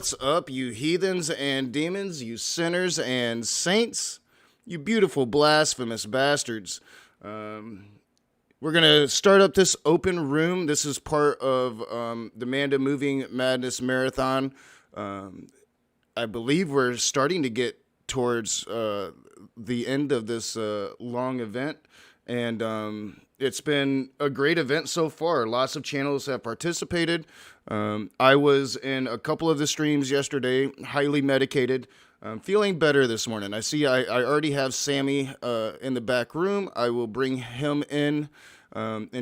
What's up, you heathens and demons, you sinners and saints, you beautiful blasphemous bastards? We're going to start up this open room. This is part of the Manda Moving Madness Marathon. I believe we're starting to get towards the end of this long event. And it's been a great event so far. Lots of channels have participated. I was in a couple of the streams yesterday, highly medicated. I'm feeling better this morning. I see I already have Sammy in the back room. I will bring him in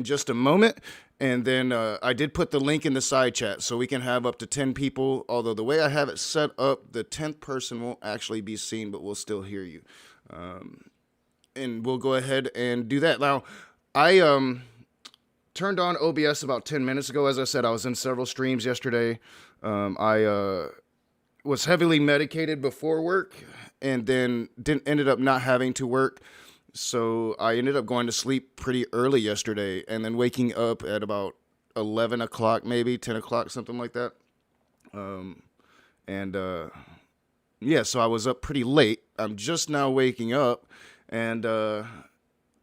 just a moment. And then I did put the link in the side chat so we can have up to 10 people. Although the way I have it set up, the 10th person won't actually be seen, but we'll still hear you. And we'll go ahead and do that. Now, I turned on OBS about 10 minutes ago. As I said, I was in several streams yesterday. I was heavily medicated before work and then ended up not having to work. So I ended up going to sleep pretty early yesterday and then waking up at about 11 o'clock, maybe 10 o'clock, something like that. Yeah, so I was up pretty late. I'm just now waking up and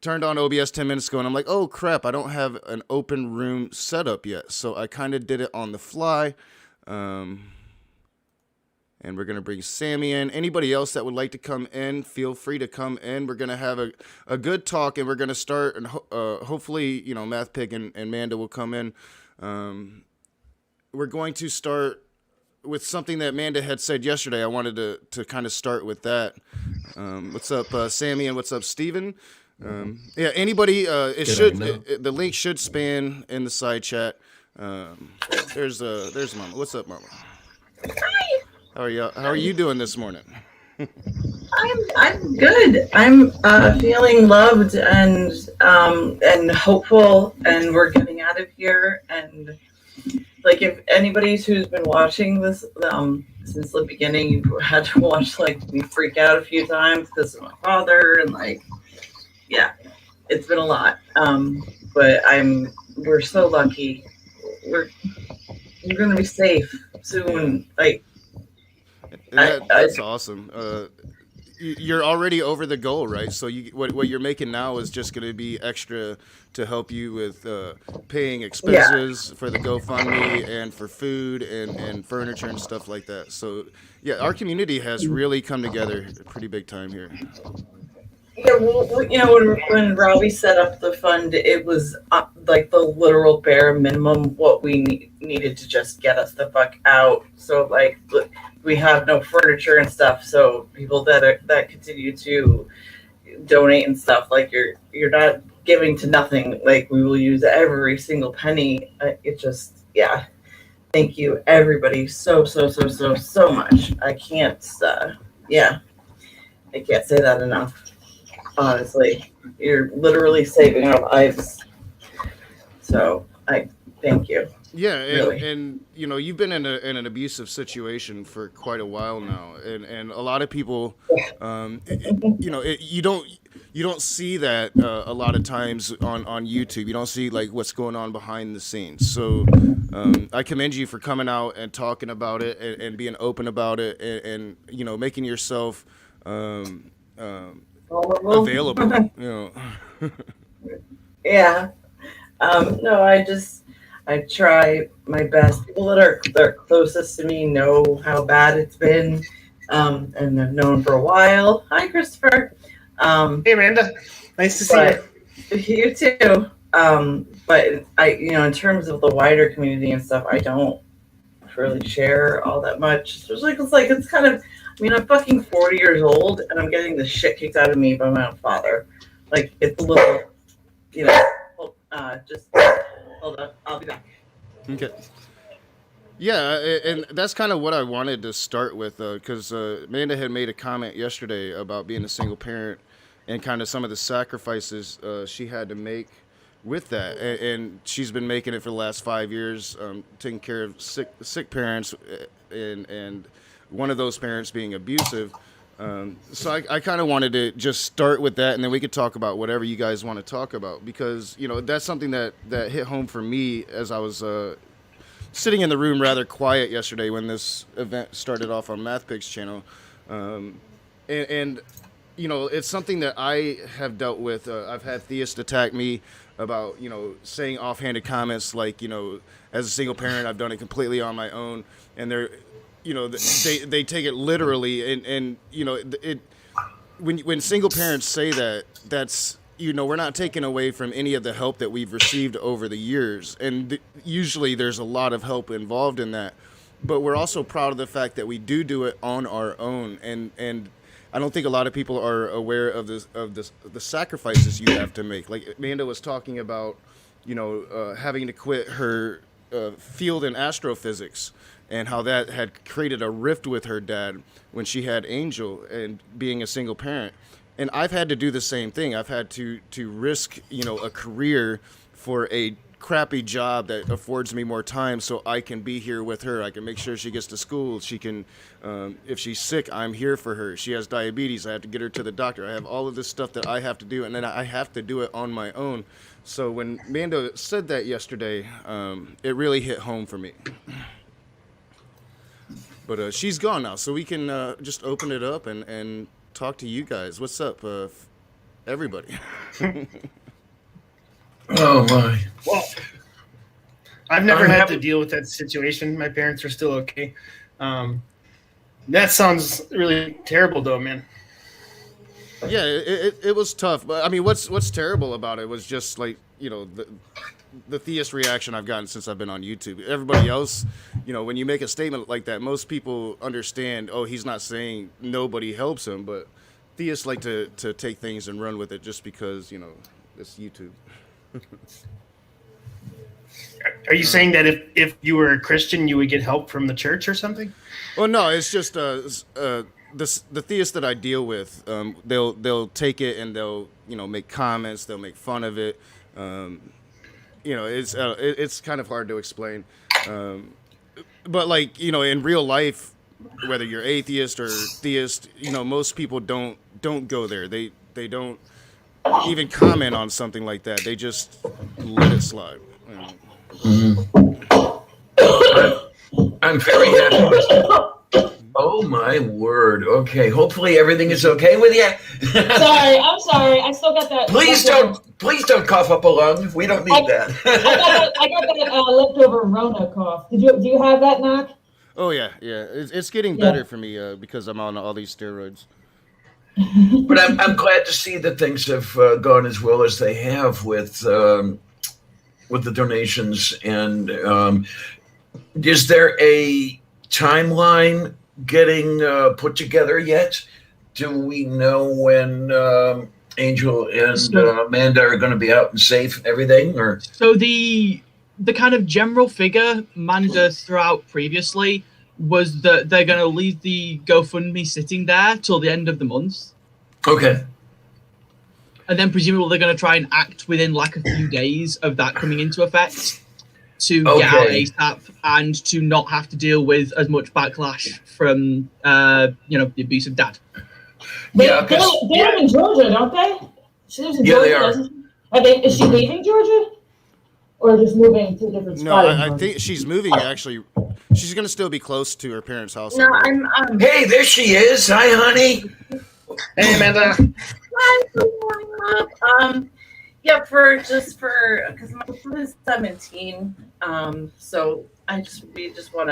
turned on OBS 10 minutes ago, and I'm like, oh, crap, I don't have an open room set up yet. So I kind of did it on the fly. And we're going to bring Sammy in. Anybody else that would like to come in, feel free to come in. We're going to have a good talk, and we're going to start, and hopefully, you know, MathPig and Manda will come in. We're going to start with something that Manda had said yesterday. I wanted to kind of start with that. What's up, Sammy, and what's up, Steven? Yeah, anybody, the link should span in the side chat. There's Mama. What's up, Mama? Hi. How are you doing this morning? I'm good. I'm feeling loved and hopeful, and we're getting out of here. And like, if anybody who's been watching this since the beginning, you had to watch like me freak out a few times because of my father, and like, yeah, it's been a lot. But we're so lucky. We're gonna be safe soon. Like. That's awesome. You're already over the goal, right? So what you're making now is just going to be extra to help you with paying expenses for the GoFundMe and for food and furniture and stuff like that. So yeah, our community has really come together pretty big time here. Yeah, well, you know, when Robbie set up the fund, it was like the literal bare minimum what we needed to just get us the fuck out. So like, we have no furniture and stuff. So people that continue to donate and stuff, like you're not giving to nothing. Like, we will use every single penny. It just, yeah. Thank you, everybody, so much. I can't, yeah, I can't say that enough. Honestly, you're literally saving our lives. So I thank you. Yeah, really. and you know, you've been in an abusive situation for quite a while now, and a lot of people, you know, you don't see that a lot of times on YouTube. You don't see like what's going on behind the scenes. So I commend you for coming out and talking about it and being open about it, and you know, making yourself available, you know. Yeah. No, I try my best. People that are closest to me know how bad it's been, and I've known for a while. Hi, Christopher. Hey, Amanda. Nice to see you. You too. But you know, in terms of the wider community and stuff, I don't really share all that much. Especially because, like, it's kind of, I mean, I'm fucking 40 years old, and I'm getting the shit kicked out of me by my own father. Like, it's a little, you know, just hold on. I'll be back. Okay. Yeah, and that's kind of what I wanted to start with, because Amanda had made a comment yesterday about being a single parent and kind of some of the sacrifices she had to make with that. And she's been making it for the last 5 years, taking care of sick parents, and one of those parents being abusive. So I kind of wanted to just start with that, and then we could talk about whatever you guys want to talk about, because, you know, that's something that hit home for me as I was sitting in the room rather quiet yesterday when this event started off on MathPig's channel, and you know, it's something that I have dealt with. I've had theists attack me about, you know, saying offhanded comments like, you know, as a single parent, I've done it completely on my own, and they're, you know, they take it literally, and you know, it when single parents say that, that's, you know, we're not taking away from any of the help that we've received over the years, and usually there's a lot of help involved in that, but we're also proud of the fact that we do it on our own, and I don't think a lot of people are aware of the sacrifices you have to make. Like Manda was talking about, you know, having to quit her field in astrophysics, and how that had created a rift with her dad when she had Angel, and being a single parent. And I've had to do the same thing. I've had to risk, you know, a career for a crappy job that affords me more time so I can be here with her. I can make sure she gets to school. She can, if she's sick, I'm here for her. She has diabetes. I have to get her to the doctor. I have all of this stuff that I have to do, and then I have to do it on my own. So when Manda said that yesterday, it really hit home for me. But she's gone now, so we can just open it up and talk to you guys. What's up, everybody? Oh my! Well, I've never had to deal with that situation. My parents are still okay. That sounds really terrible, though, man. Yeah, it was tough. But I mean, what's terrible about it was just like, you know, the theist reaction I've gotten since I've been on YouTube. Everybody else, you know, when you make a statement like that, most people understand, oh, he's not saying nobody helps him, but theists like to take things and run with it just because, you know, it's YouTube. Are you saying that if you were a Christian, you would get help from the church or something? Well, no, it's just the theists that I deal with, they'll take it and they'll, you know, make comments, they'll make fun of it. You know, it's kind of hard to explain. But like, you know, in real life, whether you're atheist or theist, you know, most people don't go there. They don't even comment on something like that. They just let it slide. I'm very happy. Oh my word! Okay, hopefully everything is okay with you. I'm sorry. I still got that. Please don't cough up a lung. We don't need that. I got that leftover Rona cough. Do you have that, Knock? Oh yeah. It's getting better for me because I'm on all these steroids. But I'm glad to see that things have gone as well as they have with the donations. And is there a timeline getting put together yet? Do we know when Angel and Amanda are going to be out and safe and everything? Or so the kind of general figure Manda threw out previously was that they're going to leave the GoFundMe sitting there till the end of the month. Okay. And then presumably they're going to try and act within like a few days of that coming into effect to get out ASAP and to not have to deal with as much backlash from, you know, the abusive dad. They live in Georgia, don't they? She lives in Georgia, they are. doesn't she? Is she leaving Georgia? Or just moving to a different spot? No, I think she's moving, actually. She's going to still be close to her parents' house. No, I'm hey, there she is. Hi, honey. Hey, Amanda. Yeah, because my son is 17, so we just want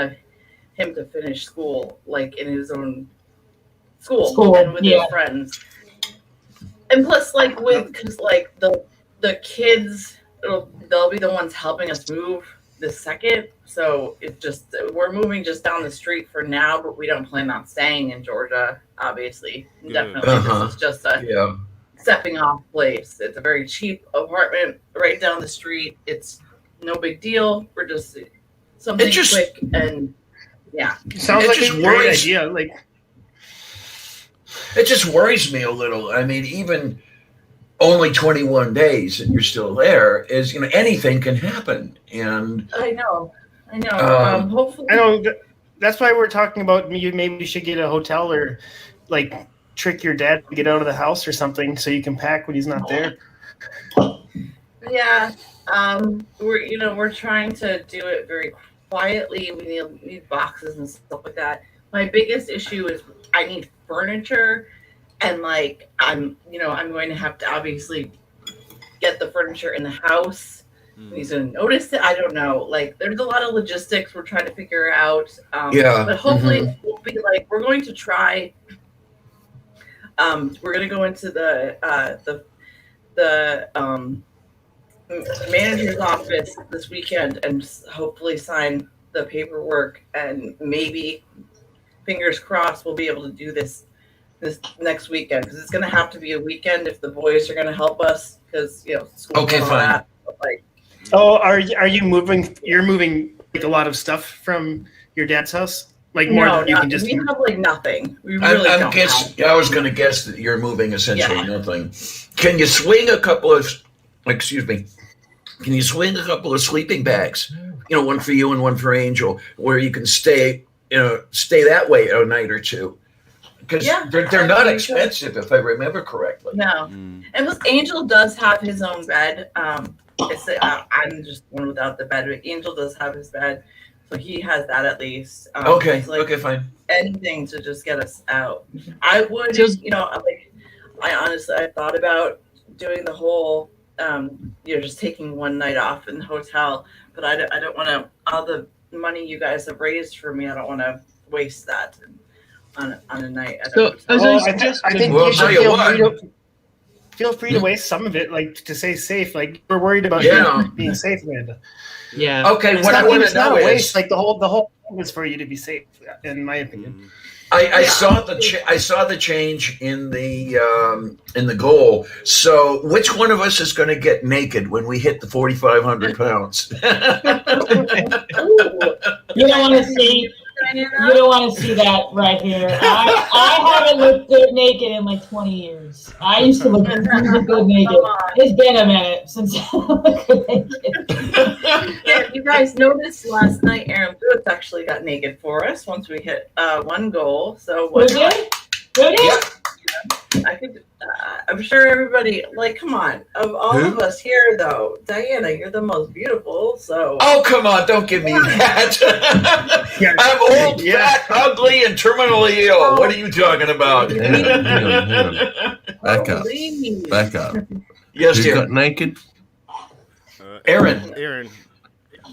him to finish school, like in his own school and with his friends, and plus, like because like the kids, they'll be the ones helping us move the second. So we're moving just down the street for now, but we don't plan on staying in Georgia. Obviously, definitely, this is just a stepping off place. It's a very cheap apartment right down the street. It's no big deal. We're just something quick and Sounds like a great idea. Like, it just worries me a little. I mean, even only 21 days and you're still there is, you know, anything can happen. And I know. Hopefully, I know. That's why we're talking about maybe you should get a hotel or like trick your dad to get out of the house or something so you can pack when he's not there. Yeah. We're trying to do it very quietly. We need boxes and stuff like that. My biggest issue is I need furniture, and like I'm going to have to obviously get the furniture in the house. He's going to notice it. I don't know. Like, there's a lot of logistics we're trying to figure out. But hopefully, we'll be like, we're going to try. We're going to go into the manager's office this weekend and hopefully sign the paperwork, and maybe, fingers crossed, we'll be able to do this next weekend, because it's going to have to be a weekend if the boys are going to help us, because school. Okay, fine. That, but, like, are you moving? You're moving like a lot of stuff from your dad's house, like more than you can just. We have like nothing. We really don't. I was going to guess that you're moving essentially nothing. Can you swing a couple of sleeping bags? One for you and one for Angel, where you can stay that way a night or two. Because they're not expensive, if I remember correctly. No, and plus, Angel does have his own bed. I'm just one without the bed. But Angel does have his bed, so he has that at least. Okay, fine. Anything to just get us out. I would, I thought about doing the whole, just taking one night off in the hotel, but I don't want to. All the money you guys have raised for me, I don't want to waste that on a night. I think you should feel free to waste some of it, like to stay safe. Like, we're worried about you being safe, Amanda. Yeah. Okay. What I want to know is, waste. Like the whole thing is for you to be safe, in my opinion. I saw the change in the goal. So, which one of us is going to get naked when we hit the 4,500 pounds? You don't want to see. You don't want to see that right here. I haven't looked good naked in like 20 years. I used to look really good naked. It's been a minute since I looked good naked. Yeah, you guys noticed last night, Aaron Booth actually got naked for us once we hit one goal. So what? I could. I'm sure everybody, like, come on. Of all of us here, though, Diana, you're the most beautiful. So. Oh, come on! Don't give me that. I'm old, fat, ugly, and terminally ill. What are you talking about? Back up. Yes, Who dear. got naked? Aaron.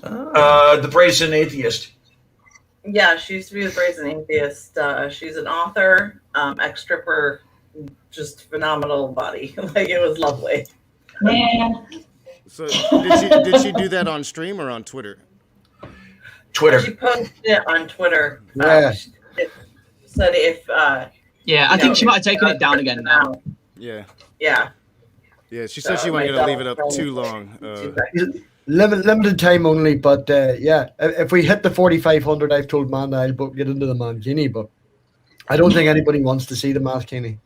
The brazen atheist. Yeah, she used to be the brazen atheist. She's an author, ex-stripper, just phenomenal body. Like, it was lovely. Man. So did she do that on stream or on Twitter? Twitter. She posted it on Twitter. Yeah. Said if. I think she might have taken it down again now. Yeah. Yeah. Yeah, she said she wasn't going to leave it up too long. Limited time only, but if we hit the 4,500, I've told Manda I'll get into the Mankini, but I don't think anybody wants to see the Mankini.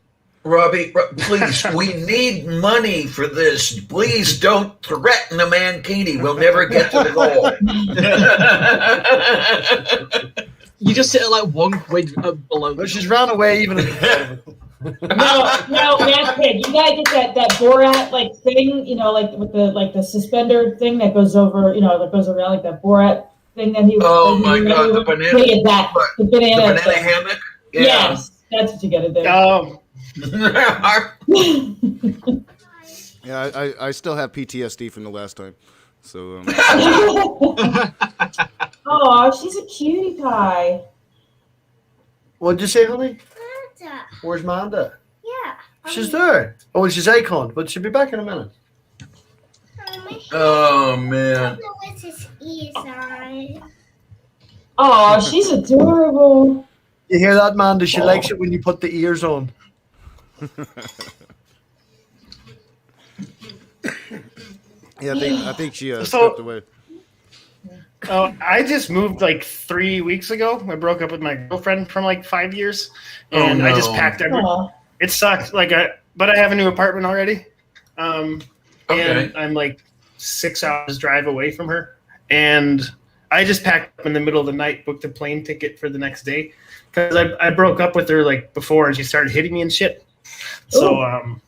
Robbie, please, we need money for this. Please don't threaten the Mankini. We'll never get to the goal. You just sit at like £1 below. But she's ran away even. No, MathPig, you gotta get that Borat like thing, like with the suspender thing that goes over, that goes around, like that Borat thing that he was. Oh my God, the banana. The banana hammock. Yeah. Yes, that's what you gotta do. Yeah, I still have PTSD from the last time. So. Oh, she's a cutie pie. What'd you say, honey? Manda. Where's Manda? Yeah. She's there. Oh, she's icon, but she'll be back in a minute. Oh man. With his ears on. Oh, she's adorable. You hear that, Manda? She likes it when you put the ears on. Yeah, I think she stepped away. Oh, I just moved like 3 weeks ago. I broke up with my girlfriend from like 5 years, and I just packed everything. It sucked. But I have a new apartment already, and I'm like 6 hours drive away from her, and I just packed up in the middle of the night, booked a plane ticket for the next day, because I broke up with her like before, and she started hitting me and shit. So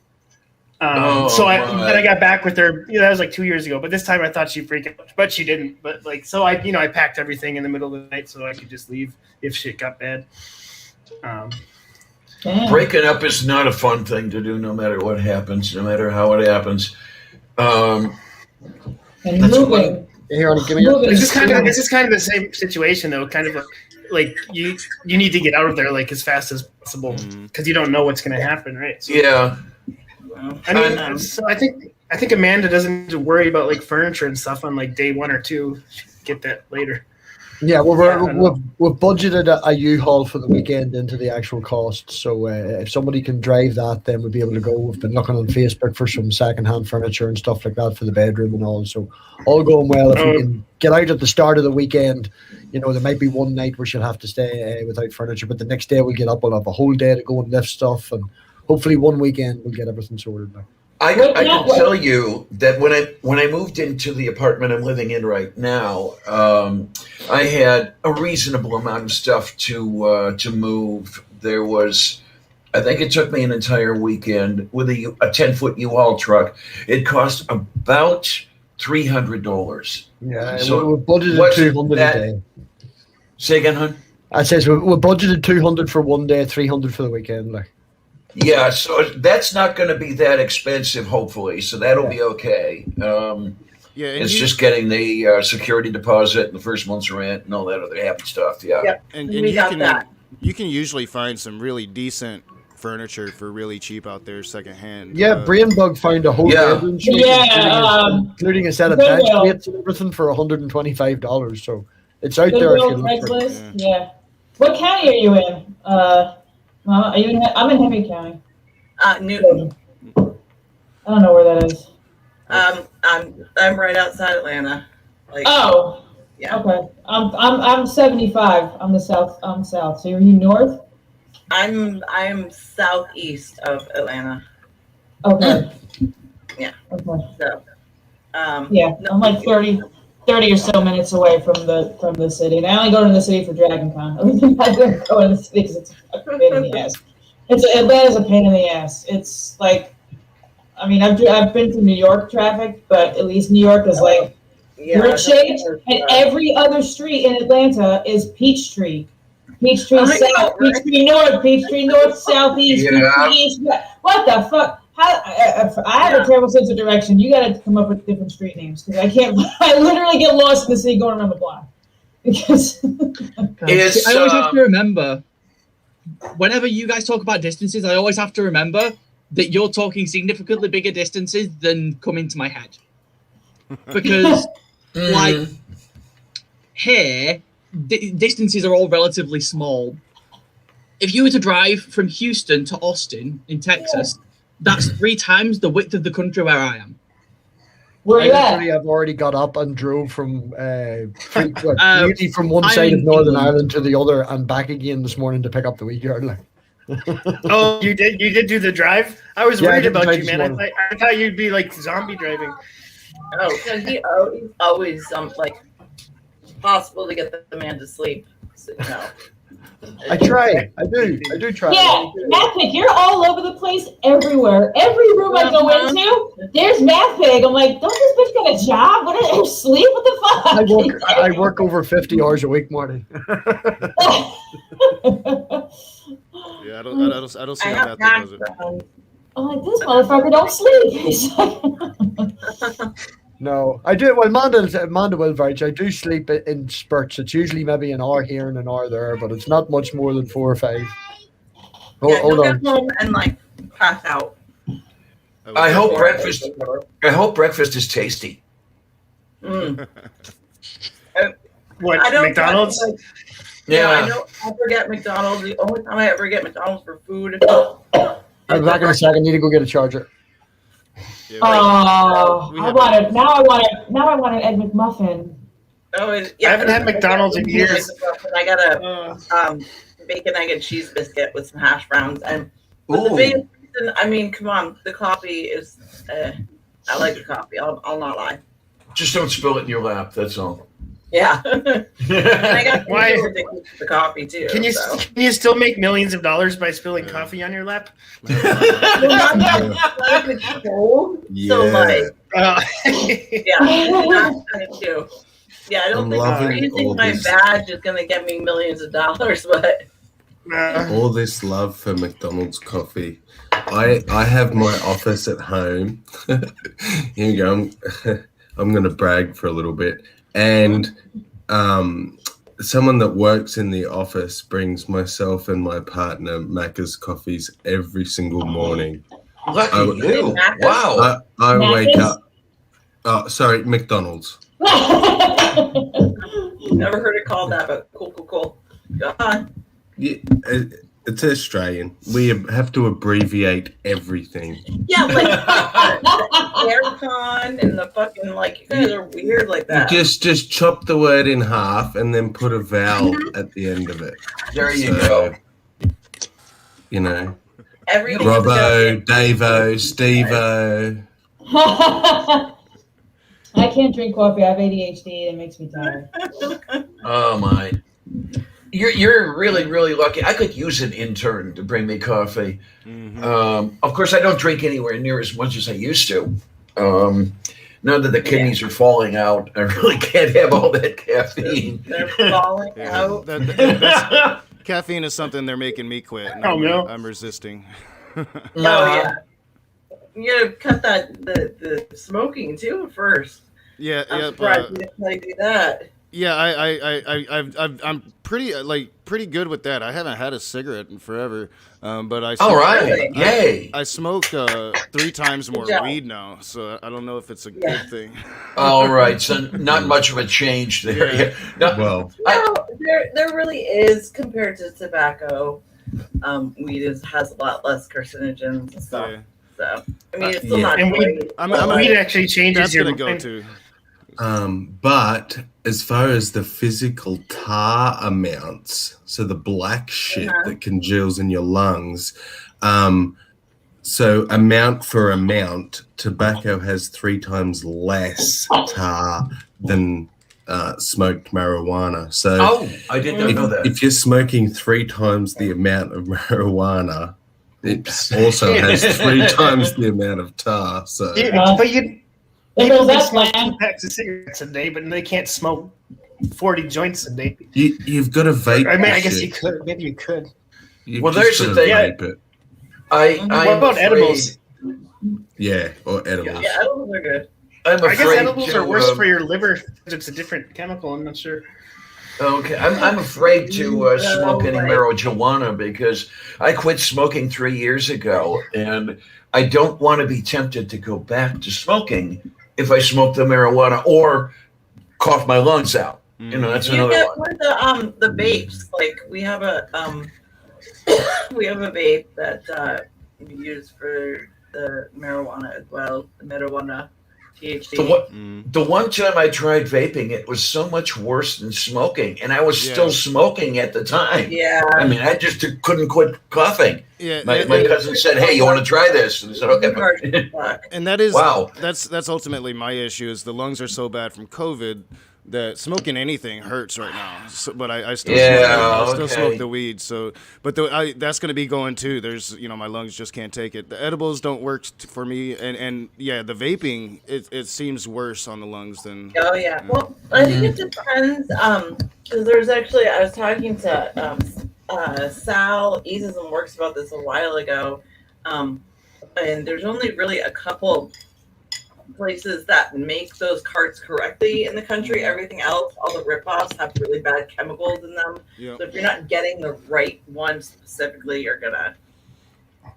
Then I got back with her. That was like 2 years ago. But this time I thought she'd freak out, but she didn't. But I packed everything in the middle of the night so I could just leave if shit got bad. Breaking up is not a fun thing to do, no matter what happens, no matter how it happens. And moving. It's just kind of the same situation though. Kind of like you need to get out of there like as fast as possible because you don't know what's going to happen, right? So, yeah. I mean, so I think Amanda doesn't need to worry about like furniture and stuff on like day 1 or 2. She'll get that later. Yeah, we've budgeted a U-Haul for the weekend into the actual cost. So if somebody can drive that, then we'll be able to go. We've been looking on Facebook for some second-hand furniture and stuff like that for the bedroom and all. So all going well. If we can get out at the start of the weekend, there might be one night where she'll have to stay without furniture. But the next day we'll get up. We'll have a whole day to go and lift stuff. And hopefully one weekend we'll get everything sorted now. I can tell you that when I moved into the apartment I'm living in right now, I had a reasonable amount of stuff to move. There was, I think it took me an entire weekend with a 10-foot U-Haul truck. It cost about $300. Yeah, so we budgeted $200 a day. Say again, hon? I says we budgeted $200 for one day, $300 for the weekend. Like. Yeah, so that's not going to be that expensive, hopefully. So that'll be okay. It's just getting the security deposit and the first month's rent and all that other happy stuff. Yeah, yep. And you can usually find some really decent furniture for really cheap out there, secondhand. Yeah, Brainbug found a whole bedroom suite, including a set of bed plates and everything for $125. So it's out there if you look for it. Yeah. What county are you in? Are you I'm in Henry County. Newton. I don't know where that is. I'm right outside Atlanta. Yeah. Okay. I'm 75. I'm south. So are you north? I'm southeast of Atlanta. Okay. Yeah. Okay. So. I'm like 30 or so minutes away from the city, and I only go to the city for Dragon Con. I don't go to the city because it's a pain in the ass. Atlanta's a pain in the ass. It's like, I mean, I've been through New York traffic, but at least New York is like brick shaped, and every other street in Atlanta is Peachtree. Peachtree South, Peachtree North, Peachtree North, Southeast, Peachtree East. What the fuck? I have a terrible sense of direction. You got to come up with different street names because I can't. I literally get lost in the city going around the block. Because I always have to remember, whenever you guys talk about distances, I always have to remember that you're talking significantly bigger distances than come into my head. Because, like, here, distances are all relatively small. If you were to drive from Houston to Austin in Texas, that's 3 times the width of the country where I am. Where are you at? I've already got up and drove from from one side of Northern Ireland to the other and back again this morning to pick up the wee girl. Oh, you did do the drive? I was worried about you, man. I thought you'd be like zombie driving. Oh, because he's always like possible to get the man to sleep. So, I try. I do try. Yeah, MathPig, you're all over the place everywhere. Every room I go into, there's MathPig. I'm like, don't this bitch got a job? What are sleep? What the fuck? I work over 50 hours a week, Marty. Yeah, I don't see how that does it. I'm like, this motherfucker don't sleep. No, I do. Well, Manda will vouch. I do sleep in spurts. It's usually maybe an hour here and an hour there, but it's not much more than 4 or 5. Hold on. Get home and like pass out. I hope breakfast is tasty. What, I don't McDonald's? I don't ever get McDonald's. The only time I ever get McDonald's for food. I'm back in a second. I need to go get a charger. Yeah, I want an Egg McMuffin. I haven't had McDonald's in years. I got a bacon, egg, and cheese biscuit with some hash browns. And the biggest reason, I mean, come on, the coffee is. I like the coffee. I'll not lie. Just don't spill it in your lap. That's all. Yeah. And I got Why- addicted to the coffee too. Can you still make millions of dollars by spilling coffee on your lap? Well, not it's cold, so like, yeah, that's kind of too. Yeah, I don't I'm think loving raising all my this. badge is gonna get me millions of dollars, but All this love for McDonald's coffee. I have my office at home. Here you go. I'm going to brag for a little bit. And someone that works in the office brings myself and my partner Macca's coffees every single morning. Lucky you. Wow. I wake Macca's? up. Oh, sorry, McDonald's. never heard it called that. But cool. Go on. Yeah, it's Australian. We have to abbreviate everything. Yeah, like the aircon and the fucking like. You guys are weird like that. Just chop the word in half and then put a vowel at the end of it. There you go. You know, Everything. Robbo, Davo, Stevo. I can't drink coffee. I have ADHD. It makes me tired. Oh my. You're really, really lucky. I could use an intern to bring me coffee. Of course, I don't drink anywhere near as much as I used to. Now that the kidneys are falling out, I really can't have all that caffeine. They're falling out. That's- caffeine is something they're making me quit. And I'm resisting. Oh yeah. You gotta cut the smoking too first. Yeah, I'm yeah. surprised you didn't like do that. Yeah, I'm pretty good with that. I haven't had a cigarette in forever, but I. All right, yay! I smoke 3 times more job. weed now, so I don't know if it's a good thing. All right, so not much of a change there. Yeah. No, Well, No, there really is compared to tobacco. Weed has a lot less carcinogens and stuff. Yeah. So I mean, it's still Yeah. not And great. weed actually changes That's your gonna go mind. too. but as far as the physical tar amounts, so the black shit that congeals in your lungs, so amount for amount, tobacco has 3 times less tar than smoked marijuana. So I did not know that. if you're smoking 3 times the amount of marijuana, it also has 3 times the amount of tar. So But There people goes can that smoke plan. 2 packs of cigarettes a day, but they can't smoke 40 joints a day. you've got to vape. I mean, I this guess shit. you could. Maybe you could. You've Well, just there's the gotta thing. vape it. What about edibles? Yeah, or edibles. Yeah, edibles are good. I'm I guess afraid edibles to, are worse for your liver because it's a different chemical. I'm not sure. Okay, I'm afraid to smoke any right. marijuana because I quit smoking 3 years ago, and I don't want to be tempted to go back to smoking if I smoke the marijuana or cough my lungs out. You know, that's You another get one. the vapes. Like we have a vape that we use for the marijuana as well. The marijuana THC. The one time I tried vaping, it was so much worse than smoking, and I was still smoking at the time. Yeah. I mean, I just couldn't quit coughing. Yeah, My cousin said, "Hey, you want to try this?" And I said, "Okay." And that is Wow. That's ultimately my issue. Is the lungs are so bad from COVID that smoking anything hurts right now. So, but I still smoke the weed. So, but that's going to be going too. There's my lungs just can't take it. The edibles don't work for me, and yeah, the vaping it seems worse on the lungs than. Oh yeah. Well, I think it depends. Because there's actually I was talking to Sal Eases and Works about this a while ago, and there's only really a couple places that make those carts correctly in the country. Everything else, all the ripoffs have really bad chemicals in them. Yeah. So if you're not getting the right one specifically, you're gonna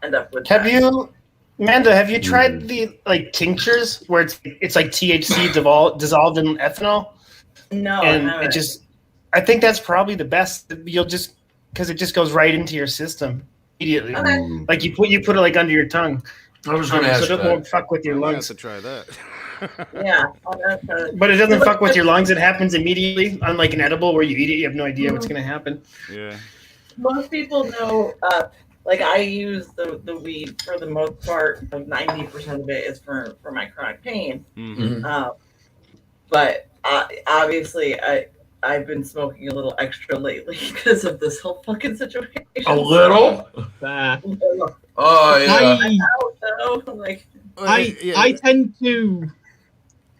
end up with. Manda, have you tried the tinctures where it's like THC dissolved in ethanol? No, and I haven't. I think that's probably the best. You'll just because it just goes right into your system immediately. Okay. Like you put it like under your tongue. I was going to ask so it that. won't fuck with your I'm gonna have lungs. to try that. Yeah. But it doesn't fuck with your lungs. It happens immediately. Unlike an edible where you eat it, you have no idea what's going to happen. Yeah. Most people know, like I use the weed for the most part. Like 90% of it is for my chronic pain. Mm-hmm. But obviously, I've been smoking a little extra lately because of this whole fucking situation. A little? Oh yeah. I tend to.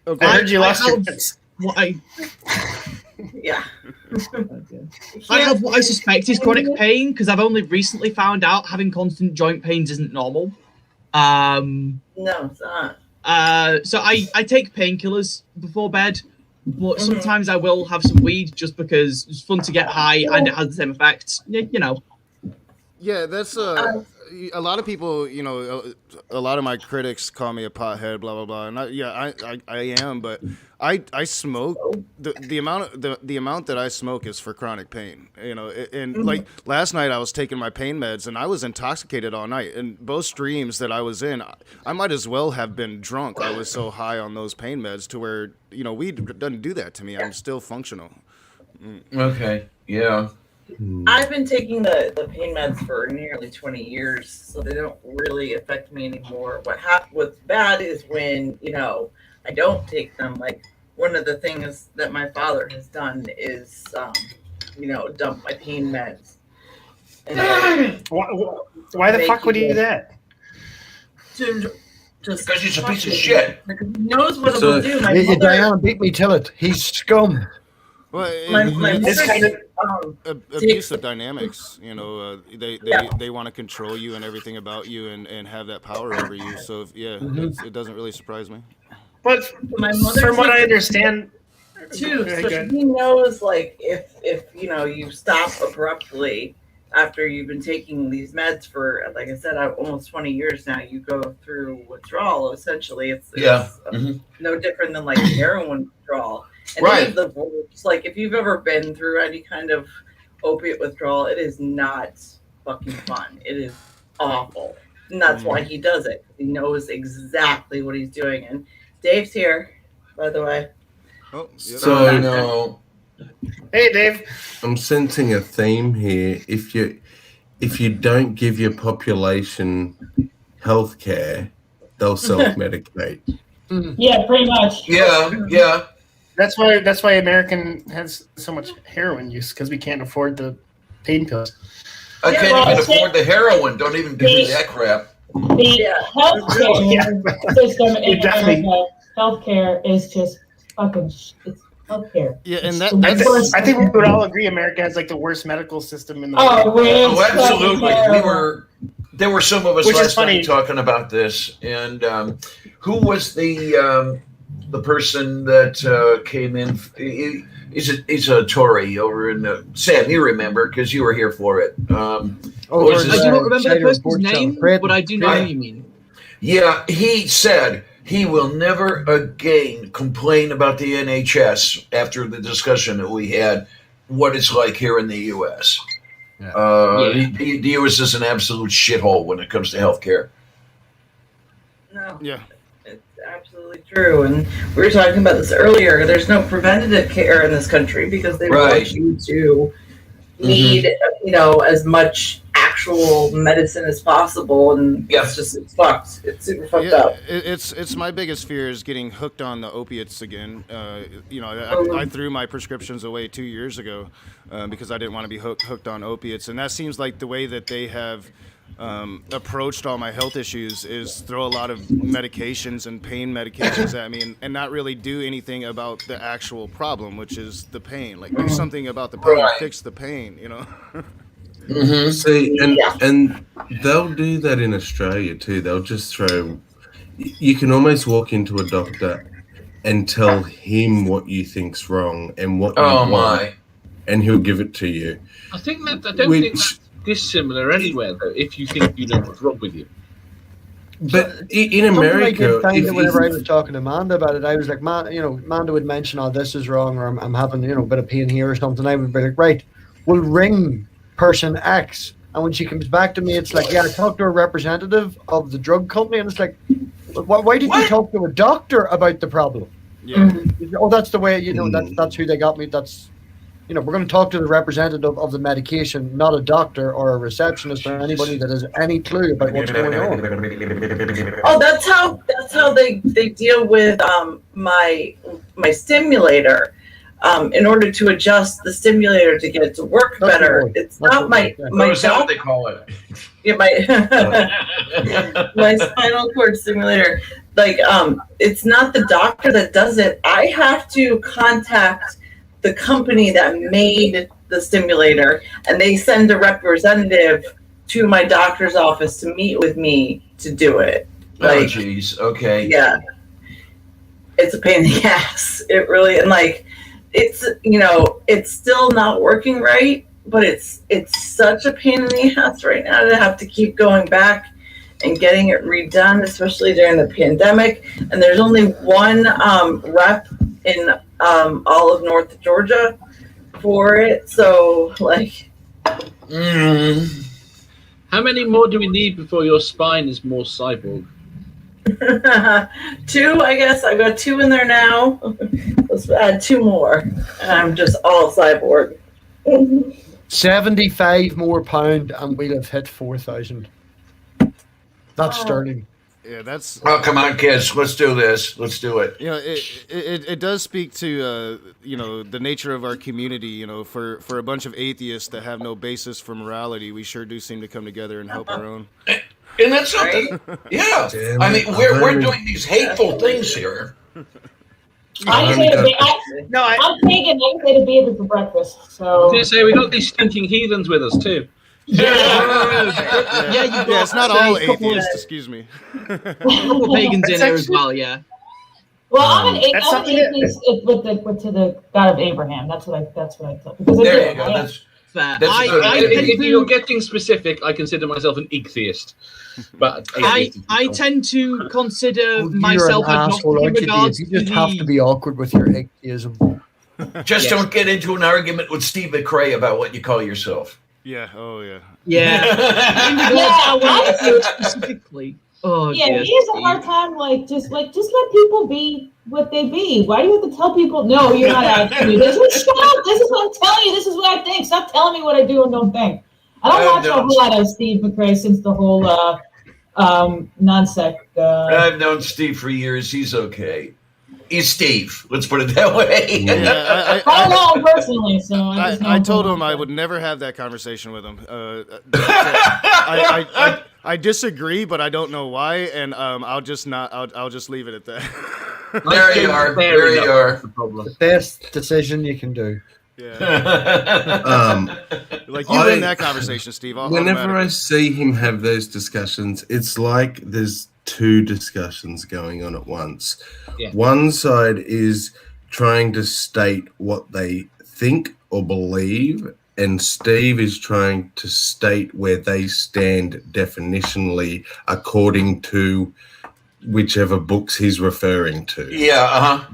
Okay. I heard you lost your Yeah. I have what I suspect is chronic pain because I've only recently found out having constant joint pains isn't normal. No, it's not. So I take painkillers before bed, but sometimes I will have some weed just because it's fun to get high and it has the same effects. You know. Yeah, that's a lot of people. You know, a lot of my critics call me a pothead, blah blah blah. And I am, but I smoke. The amount that I smoke is for chronic pain. You know, and like last night I was taking my pain meds and I was intoxicated all night. And both streams that I was in, I might as well have been drunk. I was so high on those pain meds to where weed doesn't do that to me. I'm still functional. Okay. Yeah. I've been taking the pain meds for nearly 20 years, so they don't really affect me anymore. What's bad is when, I don't take them. Like, one of the things that my father has done is, dump my pain meds. Why the fuck would he do that? Just because he's a piece of shit. Because he knows what it will do. Diana beat me till it. He's scum. Well, it's kind of abusive dynamics. They want to control you and everything about you and have that power over you. So it doesn't really surprise me. But from what I understand, too, so he knows, like, if you stop abruptly after you've been taking these meds for, like I said, almost 20 years now, you go through withdrawal. Essentially, it's no different than like heroin withdrawal. And right. Like, if you've ever been through any kind of opiate withdrawal, it is not fucking fun. It is awful. And that's why he does it. He knows exactly what he's doing. And Dave's here, by the way. Oh, so hey, Dave. I'm sensing a theme here. If you don't give your population health care, they'll self-medicate. Yeah, pretty much. Yeah. That's why American has so much heroin use, because we can't afford the pain pills. I can't even afford the heroin. Don't even give me that crap. The healthcare system in America, healthcare is just fucking. It's healthcare. Yeah, and I think we would all agree America has like the worst medical system in the world. Oh, absolutely. There were some of us last night talking about this, and who was the person that came in? He's a Tory over in Sam. You remember because you were here for it. I do not remember the person's name, but I do know who you mean. Yeah, he said he will never again complain about the NHS after the discussion that we had, what it's like here in the U.S. The U.S. is an absolute shithole when it comes to healthcare. No. Yeah. It's absolutely true. And we were talking about this earlier. There's no preventative care in this country because they want you to need, as much actual medicine as possible. And it's fucked. It's super fucked up. It's my biggest fear is getting hooked on the opiates again. I threw my prescriptions away 2 years ago because I didn't want to be hooked on opiates. And that seems like the way that they have approached all my health issues is throw a lot of medications and pain medications at me and not really do anything about the actual problem, which is the pain. Like, do something about the pain, fix the pain, See, and they'll do that in Australia too. They'll just throw. You can almost walk into a doctor and tell him what you think's wrong and what you want, and he'll give it to you. I don't think that's dissimilar anywhere, though. If you think you know what's wrong with you. But in America, whenever I was talking to Manda about it, I was like, Manda would mention, "Oh, this is wrong," or "I'm having a bit of pain here" or something. I would be like, "Right, we'll ring person X," and when she comes back to me, it's like, "Yeah, I talked to a representative of the drug company," and it's like, "Why did you talk to a doctor about the problem?" Yeah. Oh, that's the way. That's who they got me. That's we're going to talk to the representative of the medication, not a doctor or a receptionist or anybody that has any clue about what's going on. Oh, that's how they deal with my stimulator. In order to adjust the stimulator to get it to work better, it's not my That's what they call it. Yeah, my spinal cord stimulator. Like, it's not the doctor that does it. I have to contact the company that made the stimulator, and they send a representative to my doctor's office to meet with me to do it. Oh, geez. Okay. Yeah. It's a pain in the ass. It really, and like, it's, it's still not working right, but it's such a pain in the ass right now to have to keep going back and getting it redone, especially during the pandemic. And there's only one rep in all of North Georgia for it. So, like... How many more do we need before your spine is more cyborg? 2, I guess. I've got 2 in there now. Let's add 2 more. And I'm just all cyborg. 75 more pound and we'll have hit 4,000. That's sterling. Yeah, that's. Oh, come on, kids. Let's do this. Let's do it. It does speak to the nature of our community. For a bunch of atheists that have no basis for morality, we sure do seem to come together and help our own. And that's something. Yeah. I mean, we're doing these hateful things here. I'm taking a baby for breakfast. So I was going to say, we got these stinking heathens with us, too. Yeah, it's not all atheists, excuse me. A couple pagans in there as well, yeah. Well, I'm an atheist with the God of Abraham. That's what I thought. There you go. If you're getting specific, I consider myself an atheist. But I tend to consider myself agnostic in regards you just have to be awkward with your atheism. Just don't get into an argument with Steve McRae about what you call yourself. Yeah. Oh, yeah. Yeah. In regards to specifically. Oh, yeah, he has a hard time. Just let people be what they be. Why do you have to tell people? No, you're not asking me. Shut up! This is what I'm telling you. This is what I think. Stop telling me what I do and don't think. I don't watch a whole lot of Steve McRae since the whole non-sec. I've known Steve for years. He's okay. He's Steve. Let's put it that way. Yeah, I know him personally, so I told him I would never have that conversation with him. I disagree, but I don't know why, and I'll just leave it at that. There you are. There you are. The best decision you can do. Yeah. You win that conversation, Steve. Whenever I see him have those discussions, it's like there's 2 discussions going on at once. Yeah. One side is trying to state what they think or believe, and Steve is trying to state where they stand definitionally according to whichever books he's referring to. Yeah,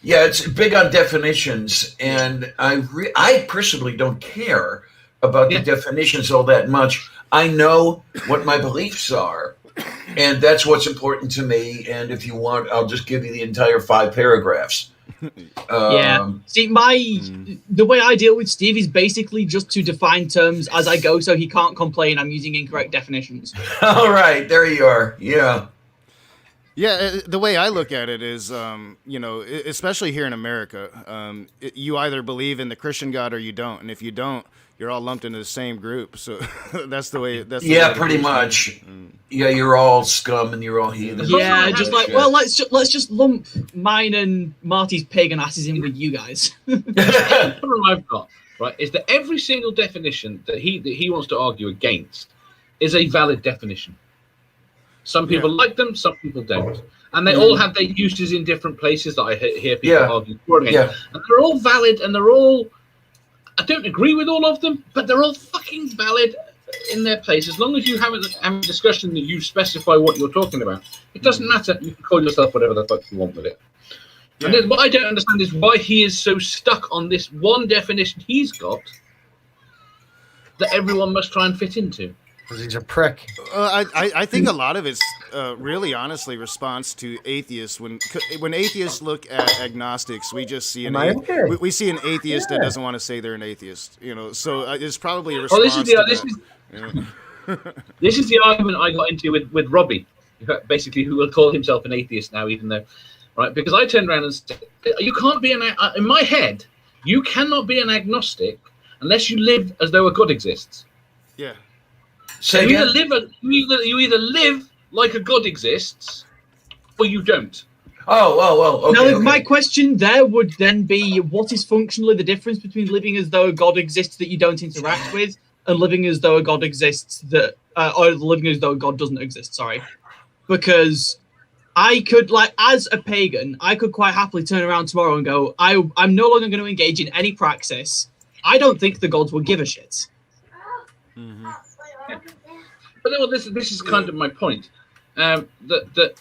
Yeah, it's big on definitions, and I personally don't care about the definitions all that much. I know what my beliefs are, and that's what's important to me. And if you want, I'll just give you the entire 5 paragraphs. See, the way I deal with Steve is basically just to define terms as I go, so he can't complain I'm using incorrect definitions. All right, there you are. Yeah. Yeah, the way I look at it is, especially here in America, you either believe in the Christian God or you don't, and if you don't, you're all lumped into the same group. So that's the way. Pretty much. Yeah, you're all scum and you're all heathen. Yeah, just like let's just lump mine and Marty's pagan asses in with you guys. The problem I've got, right, is that every single definition that he wants to argue against is a valid definition. Some people like them, some people don't. And they all have their uses in different places that I hear people argue for against. Yeah. And they're all valid, and they're all... I don't agree with all of them, but they're all fucking valid in their place. As long as you have a discussion that you specify what you're talking about, it doesn't matter. You can call yourself whatever the fuck you want with it. Yeah. And then what I don't understand is why he is so stuck on this one definition he's got that everyone must try and fit into. Because he's a prick. I think a lot of it's really honestly response to atheists. When atheists look at agnostics, we just see we see an atheist that doesn't want to say they're an atheist. So it's probably a response. This is the argument I got into with Robbie, basically, who will call himself an atheist now, even though, right? Because I turned around and said, you can't be in my head, you cannot be an agnostic unless you live as though a God exists. Yeah. So you either live like a God exists, or you don't. Okay, now, my question there would then be, what is functionally the difference between living as though a God exists that you don't interact with, and living as though a God exists or living as though a God doesn't exist? Sorry, because I could, as a pagan, I could quite happily turn around tomorrow and go, I'm no longer going to engage in any praxis. I don't think the gods will give a shit. Mm-hmm. Yeah. But this is kind of my point. That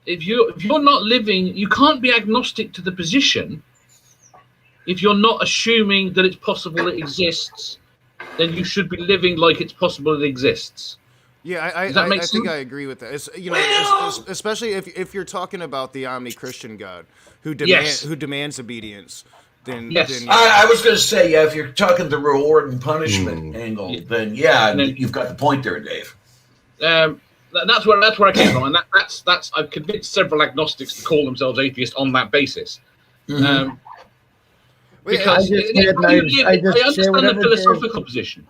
if you're not living, you can't be agnostic to the position if you're not assuming that it's possible it exists. Then you should be living like it's possible it exists. Yeah, I think I agree with that. Especially if you're talking about the omni-Christian God who demands obedience. Then I was going to say, if you're talking the reward and punishment angle, then you've got the point there, Dave. That's where I came from, and that's I've convinced several agnostics to call themselves atheists on that basis. Mm-hmm. Because I understand the philosophical position.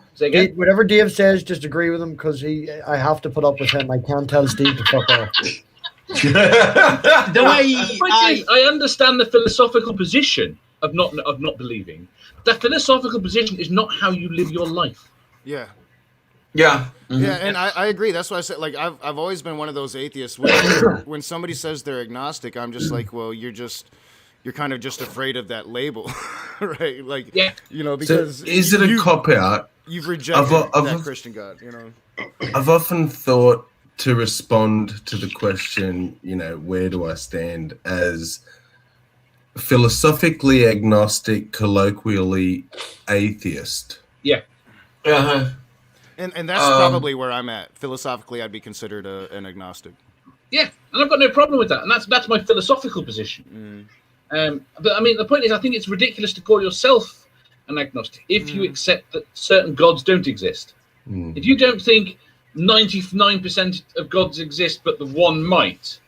Whatever Dave says, just agree with him, because I have to put up with him. I can't tell Steve to fuck off. I understand the philosophical position of not believing. That philosophical position is not how you live your life. Yeah. Yeah. Mm-hmm. Yeah, and I agree. That's why I said, I've always been one of those atheists. When somebody says they're agnostic, I'm just like, well, you're kind of just afraid of that label, right? Because so is it a cop out? You've rejected that Christian God, I've often thought to respond to the question, where do I stand, as philosophically agnostic, colloquially atheist. Yeah. Uh-huh. And that's probably where I'm at. Philosophically, I'd be considered an agnostic. Yeah, and I've got no problem with that, and that's my philosophical position. But I mean, the point is, I think it's ridiculous to call yourself an agnostic if you accept that certain gods don't exist. If you don't think 99% of gods exist, but the one might,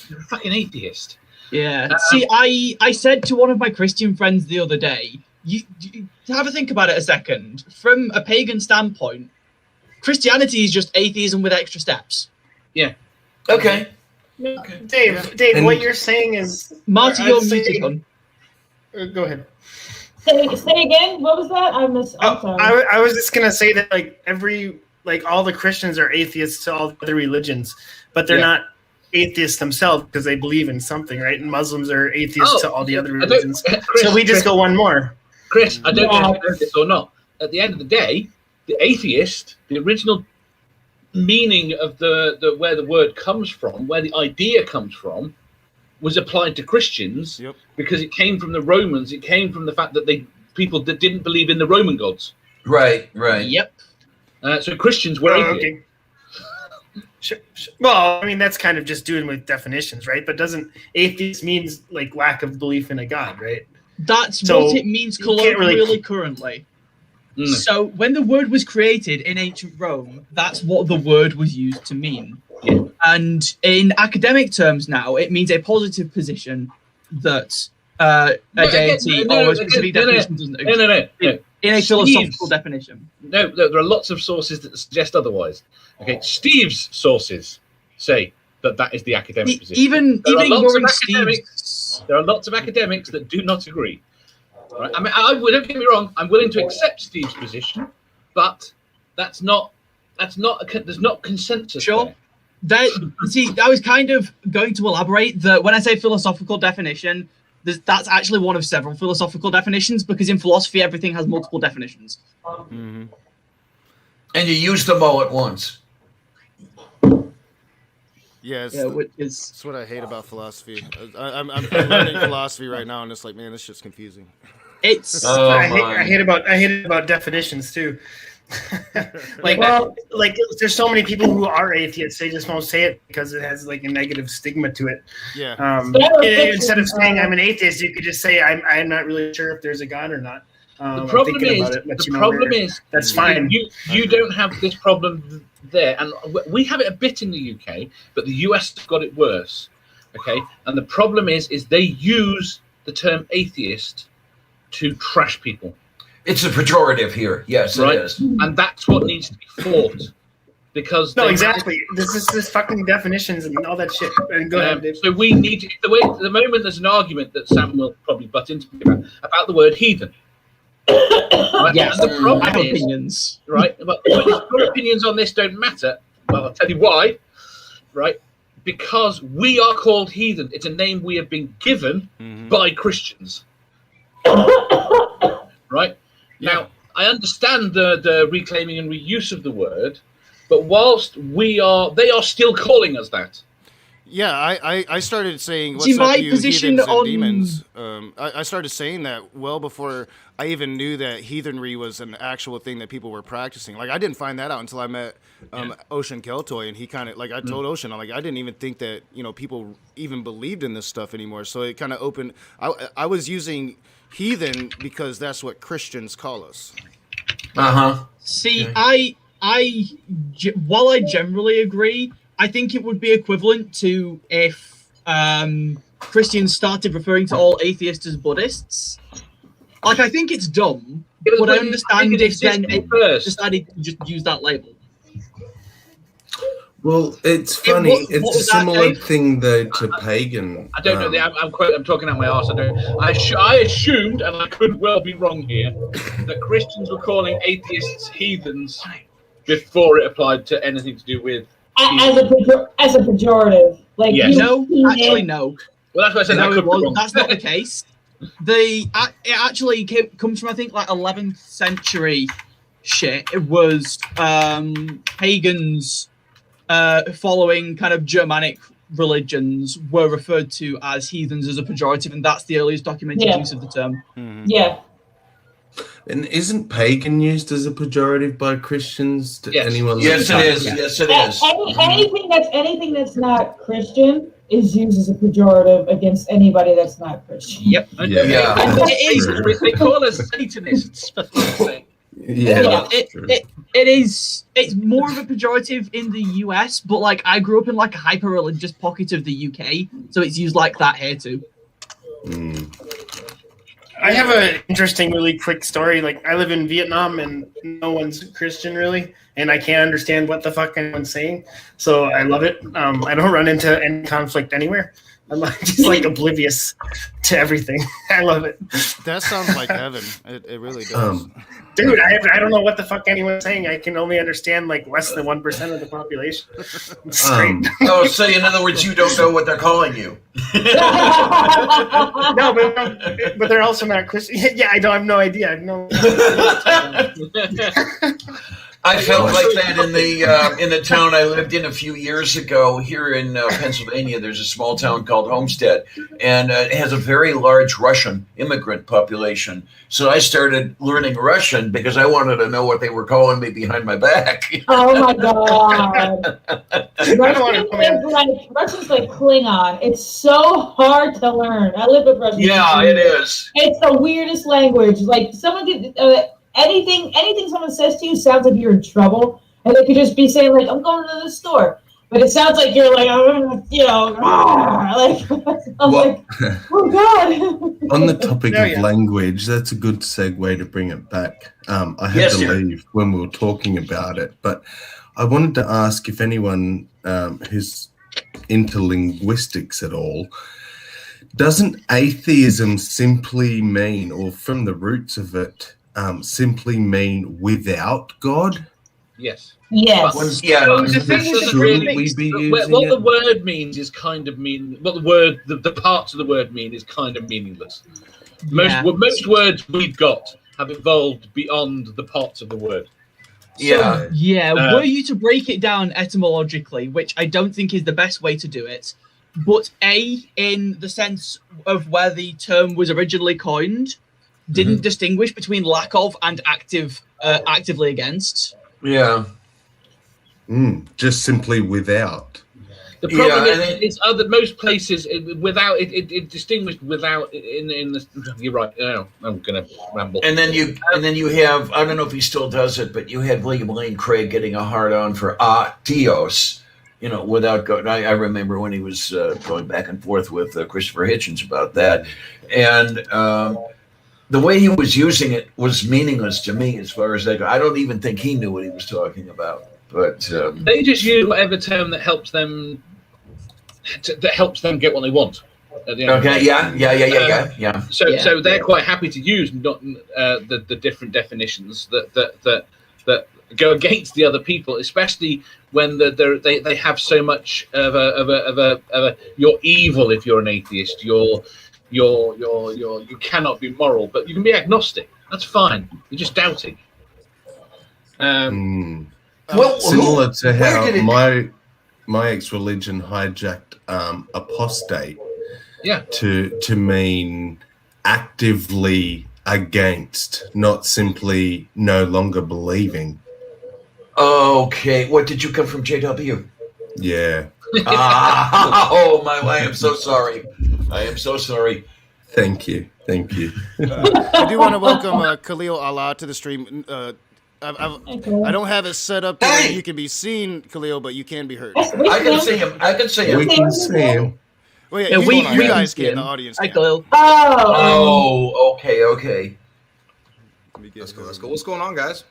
you're a fucking atheist. Yeah. See, I said to one of my Christian friends the other day, you have a think about it a second. From a pagan standpoint, Christianity is just atheism with extra steps. Yeah. Okay. Dave, what you're saying is... Marty, you're muted on. Go ahead. Say again? What was that? I'm sorry. I was just going to say that all the Christians are atheists to all the other religions, but they're not atheists themselves because they believe in something, right? And Muslims are atheists to all the other religions. So we just go one more. Chris, I don't know if you know this or not. At the end of the day, the atheist, the original meaning of the where the word comes from, where the idea comes from, was applied to Christians because it came from the Romans. It came from the fact that people that didn't believe in the Roman gods. Right. Yep. So Christians were atheists. Okay. Sure. Well, I mean, that's kind of just doing with definitions, right? But doesn't atheist means lack of belief in a god, right? That's what it means colloquially currently. So when the word was created in ancient Rome, that's what the word was used to mean. Yeah. And in academic terms now, it means a positive position that a deity or a specific definition doesn't exist. No. In a philosophical definition. No, there are lots of sources that suggest otherwise. Okay, Steve's sources say that is the academic position. Even ignoring Steve's... There are lots of academics that do not agree. Right? I mean, don't get me wrong. I'm willing to accept Steve's position, but there's not consensus. Sure. I was kind of going to elaborate that when I say philosophical definition, that's actually one of several philosophical definitions, because in philosophy everything has multiple definitions. Mm-hmm. And you use them all at once. Yeah, it's what I hate about philosophy. I'm learning philosophy right now, and it's like, man, this shit's confusing. It's I hate about definitions too. like there's so many people who are atheists, they just won't say it because it has like a negative stigma to it. Yeah. Instead of saying I'm an atheist, you could just say I'm not really sure if there's a God or not. The problem is that's fine. You don't have this problem there, and we have it a bit in the UK, but the US has got it worse. Okay, and the problem is they use the term atheist to trash people. It's a pejorative here. Yes, right? It is. And that's what needs to be fought. Because exactly. This is this fucking definitions and all that shit. Go ahead, Dave. So we need to, the moment there's an argument that Sam will probably butt into about the word heathen. Right? Yes, the problem is, opinions. Right? But your opinions on this don't matter. Well, I'll tell you why. Right? Because we are called heathen. It's a name we have been given by Christians. Right? Now, I understand the reclaiming and reuse of the word, but whilst they are still calling us that. Yeah, I started saying, what's up, you heathens and demons? I started saying that well before I even knew that heathenry was an actual thing that people were practicing. Like, I didn't find that out until I met Ocean Keltoy, and he kind of, like, I told Ocean, I'm like, I didn't even think that, people even believed in this stuff anymore. So it kind of opened, I was using heathen because that's what Christians call us. See, while I generally agree, I think it would be equivalent to if Christians started referring to all atheists as Buddhists. Like, I think it's dumb, but I understand if then it decided to just use that label. Well, it's funny. It's a similar thing, though, to pagan. I don't know. I'm talking out my arse. I assumed, and I could well be wrong here, that Christians were calling atheists heathens before it applied to anything to do with as a pejorative. Like, yes. No. Well, that's what I said. That's not the case. It actually comes from, I think, like 11th century shit. It was pagans following kind of Germanic religions were referred to as heathens as a pejorative, and that's the earliest documented use of the term. Yeah. And isn't pagan used as a pejorative by Christians? Anyone? Yes, it is. Yes, it is. Anything that's not Christian is used as a pejorative against anybody that's not Christian. Yep. Yeah. They call us Satanists, for fuck's sake. It is. It's more of a pejorative in the US, but like I grew up in like a hyper-religious pocket of the UK, so it's used like that here too. I have an interesting, really quick story. Like, I live in Vietnam, and no one's Christian, really, and I can't understand what the fuck anyone's saying. So I love it. I don't run into any conflict anywhere. I'm just like oblivious to everything. I love it. That sounds like heaven. It really does. Dude, I don't know what the fuck anyone's saying. I can only understand like less than 1% of the population. It's great. Oh, so in other words, you don't know what they're calling you. No, but they're also not Christian. Yeah, I have no idea. I have no. I felt like that in the town I lived in a few years ago here in Pennsylvania. There's a small town called Homestead, and it has a very large Russian immigrant population. So I started learning Russian because I wanted to know what they were calling me behind my back. Oh my god! Russian's like Klingon. It's so hard to learn. I live with Russian. Yeah, it is. It's the weirdest language. Like someone could. Anything someone says to you sounds like you're in trouble, and they could just be saying like, "I'm going to the store," but it sounds like you're like, like, oh god. On the topic of language, that's a good segue to bring it back. I had to leave when we were talking about it, but I wanted to ask if anyone who's into linguistics at all. Doesn't atheism simply mean, or from the roots of it, simply mean without God? Yes. Yes. What the word means is kind of mean. What the parts of the word mean is kind of meaningless. Most words we've got have evolved beyond the parts of the word. So, were you to break it down etymologically, which I don't think is the best way to do it, but in the sense of where the term was originally coined, didn't distinguish between lack of and actively against. Yeah. Just simply without. The problem is other most places without it distinguished without in the. You're right. I'm gonna ramble. And then you have, I don't know if he still does it, but you had William Lane Craig getting a hard on for Atheist, without going. I remember when he was going back and forth with Christopher Hitchens about that, and the way he was using it was meaningless to me as far as that goes. I don't even think he knew what he was talking about. But they just use whatever term that helps them get what they want. Okay. Yeah. So they're quite happy to use the different definitions that go against the other people, especially when they have so much of a you're evil if you're an atheist. You cannot be moral, but you can be agnostic. That's fine. You're just doubting. Well, similar to how my ex-religion hijacked apostate to mean actively against, not simply no longer believing. Okay, what did you come from, JW? Yeah. Oh my! I am so sorry. Thank you. I do want to welcome Khalil Allah to the stream. I don't have it set up where you can be seen, Khalil, but you can be heard. I can see him. We can see him. Well, yeah, you guys can. The audience can. Khalil. Oh, okay. Let's go. What's going on, guys?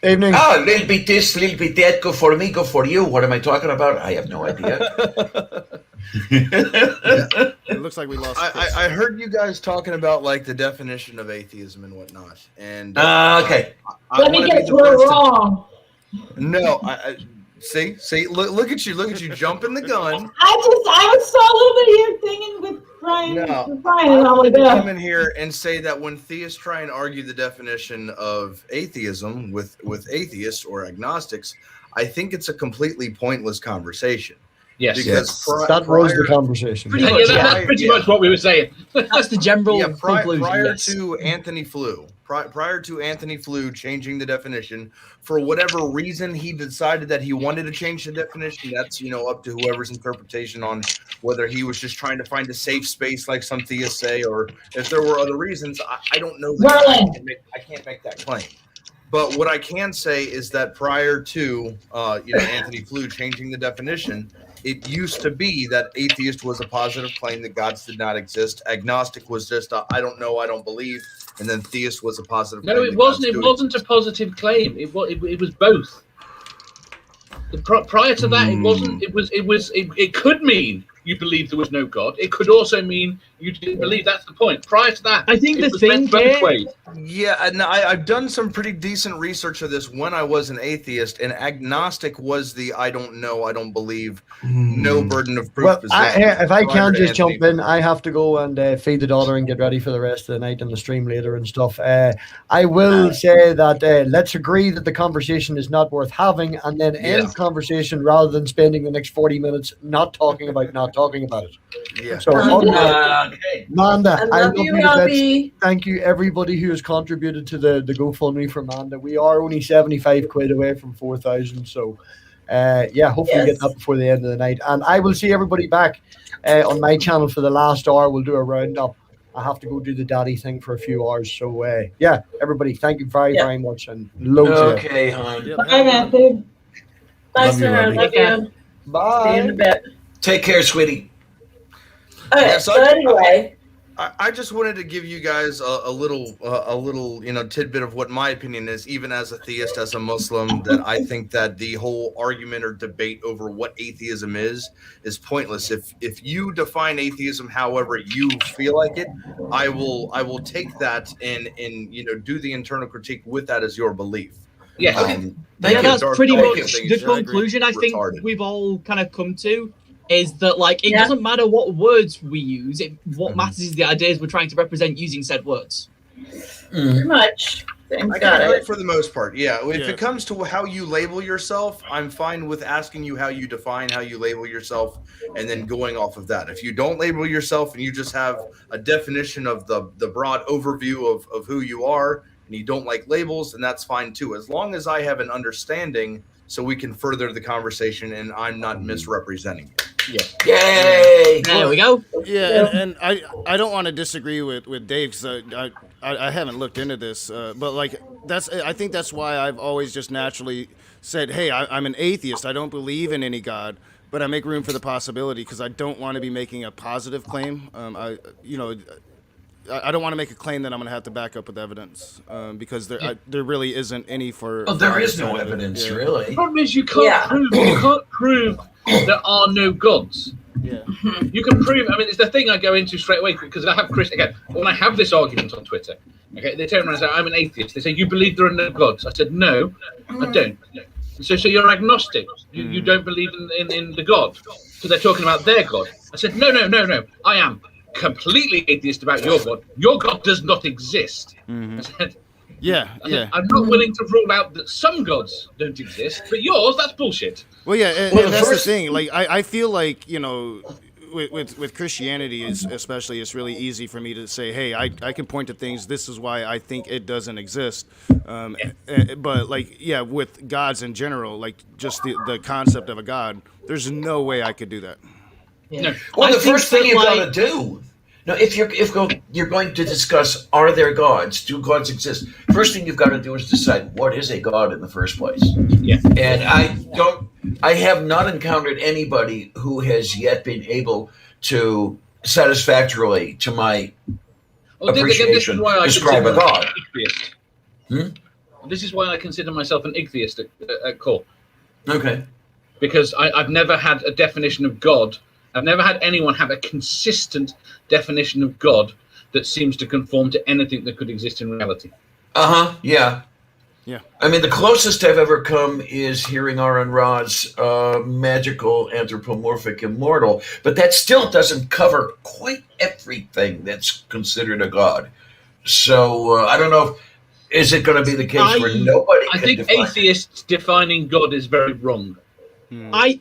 Evening. A little bit this, little bit that. Good for me, good for you. What am I talking about? I have no idea. It looks like we lost. I heard you guys talking about like the definition of atheism and whatnot, and okay. Let me get it wrong. No, see, look at you jumping the gun. I saw a little bit of your thing with Brian. I wanted to come in here and say that when theists try and argue the definition of atheism with atheists or agnostics, I think it's a completely pointless conversation. Yes, because that was the conversation. That's pretty much what we were saying. That's the general conclusion. Prior to Anthony Flew changing the definition for whatever reason, he decided that he wanted to change the definition. That's up to whoever's interpretation on whether he was just trying to find a safe space, like some theists say, or if there were other reasons. I don't know. I can't make that claim. But what I can say is that prior to Anthony Flew changing the definition, it used to be that atheist was a positive claim that gods did not exist. Agnostic was just I don't know, I don't believe, and then theist was a positive. No, it wasn't. It wasn't a positive claim. It was both. Prior to that, it wasn't. It could mean you believed there was no God. It could also mean you didn't believe. That's the point. Prior to that, I think the thing I've done some pretty decent research of this when I was an atheist, and agnostic was the I don't know, I don't believe, no burden of proof. Well, if I can just jump in, I have to go and feed the daughter and get ready for the rest of the night and the stream later and stuff. I will say that let's agree that the conversation is not worth having, and then end conversation rather than spending the next 40 minutes not talking about it. Yeah. So, Manda, I love you, Robbie. Thank you, everybody who has contributed to the GoFundMe for Manda. We are only 75 quid away from 4,000. So, hopefully we get that before the end of the night. And I will see everybody back on my channel for the last hour. We'll do a roundup. I have to go do the daddy thing for a few hours. So, everybody, thank you very, very much. And loads okay, hon. Bye, Matthew. Bye, sir. Love you. Bye. See you in a bit. Take care, sweetie. Okay, so anyway, I just wanted to give you guys a little tidbit of what my opinion is, even as a theist, as a Muslim, that I think that the whole argument or debate over what atheism is pointless. If you define atheism however you feel like it, I will take that and do the internal critique with that as your belief. Yeah, that's pretty much the conclusion I think we've all kind of come to. Is that it doesn't matter what words we use. What matters is the ideas we're trying to represent using said words. Pretty much. Sam's I got can agree it. for the most part. Yeah. If Yeah. it comes to how you label yourself, I'm fine with asking you how you define how you label yourself and then going off of that. If you don't label yourself and you just have a definition of the broad overview of who you are and you don't like labels, then that's fine too. As long as I have an understanding so we can further the conversation and I'm not misrepresenting you. Yay! There we go. Yeah, and I don't want to disagree with Dave because I haven't looked into this, but like I think that's why I've always just naturally said, hey, I'm an atheist. I don't believe in any God, but I make room for the possibility because I don't want to be making a positive claim. I don't want to make a claim that I'm going to have to back up with evidence because there really isn't any for. Oh, there for is either no side of it. evidence, Yeah. really. The problem is you can't prove there are no gods. Yeah. You can prove. I mean, it's the thing I go into straight away because I have Chris again. When I have this argument on Twitter, okay, they turn around and say, "I'm an atheist." They say, "You believe there are no gods?" I said, "No, I don't." So you're agnostic. You don't believe in the God because they're talking about their God. I said, "No. I am completely atheist about your God. Your God does not exist." I said, I'm not willing to rule out that some gods don't exist, but yours, that's bullshit. Well, yeah, and that's the thing. Like, I feel like, with Christianity, especially, it's really easy for me to say, hey, I can point to things. This is why I think it doesn't exist. But with gods in general, like just the concept of a god, there's no way I could do that. Yeah. No. Well, the first thing you've got to do. Now, if you're going to discuss, are there gods? Do gods exist? First thing you've got to do is decide what is a god in the first place. Yeah. And I have not encountered anybody who has yet been able to satisfactorily, to my appreciation, describe a god. This is why I consider myself an atheist at core. Okay. Because I've never had a definition of God. I've never had anyone have a consistent definition of God that seems to conform to anything that could exist in reality. Yeah. Yeah. I mean, the closest I've ever come is hearing Aaron Ra's magical anthropomorphic immortal, but that still doesn't cover quite everything that's considered a god. So I don't know. Is it going to be the case where nobody I can think define atheists defining God is very wrong. I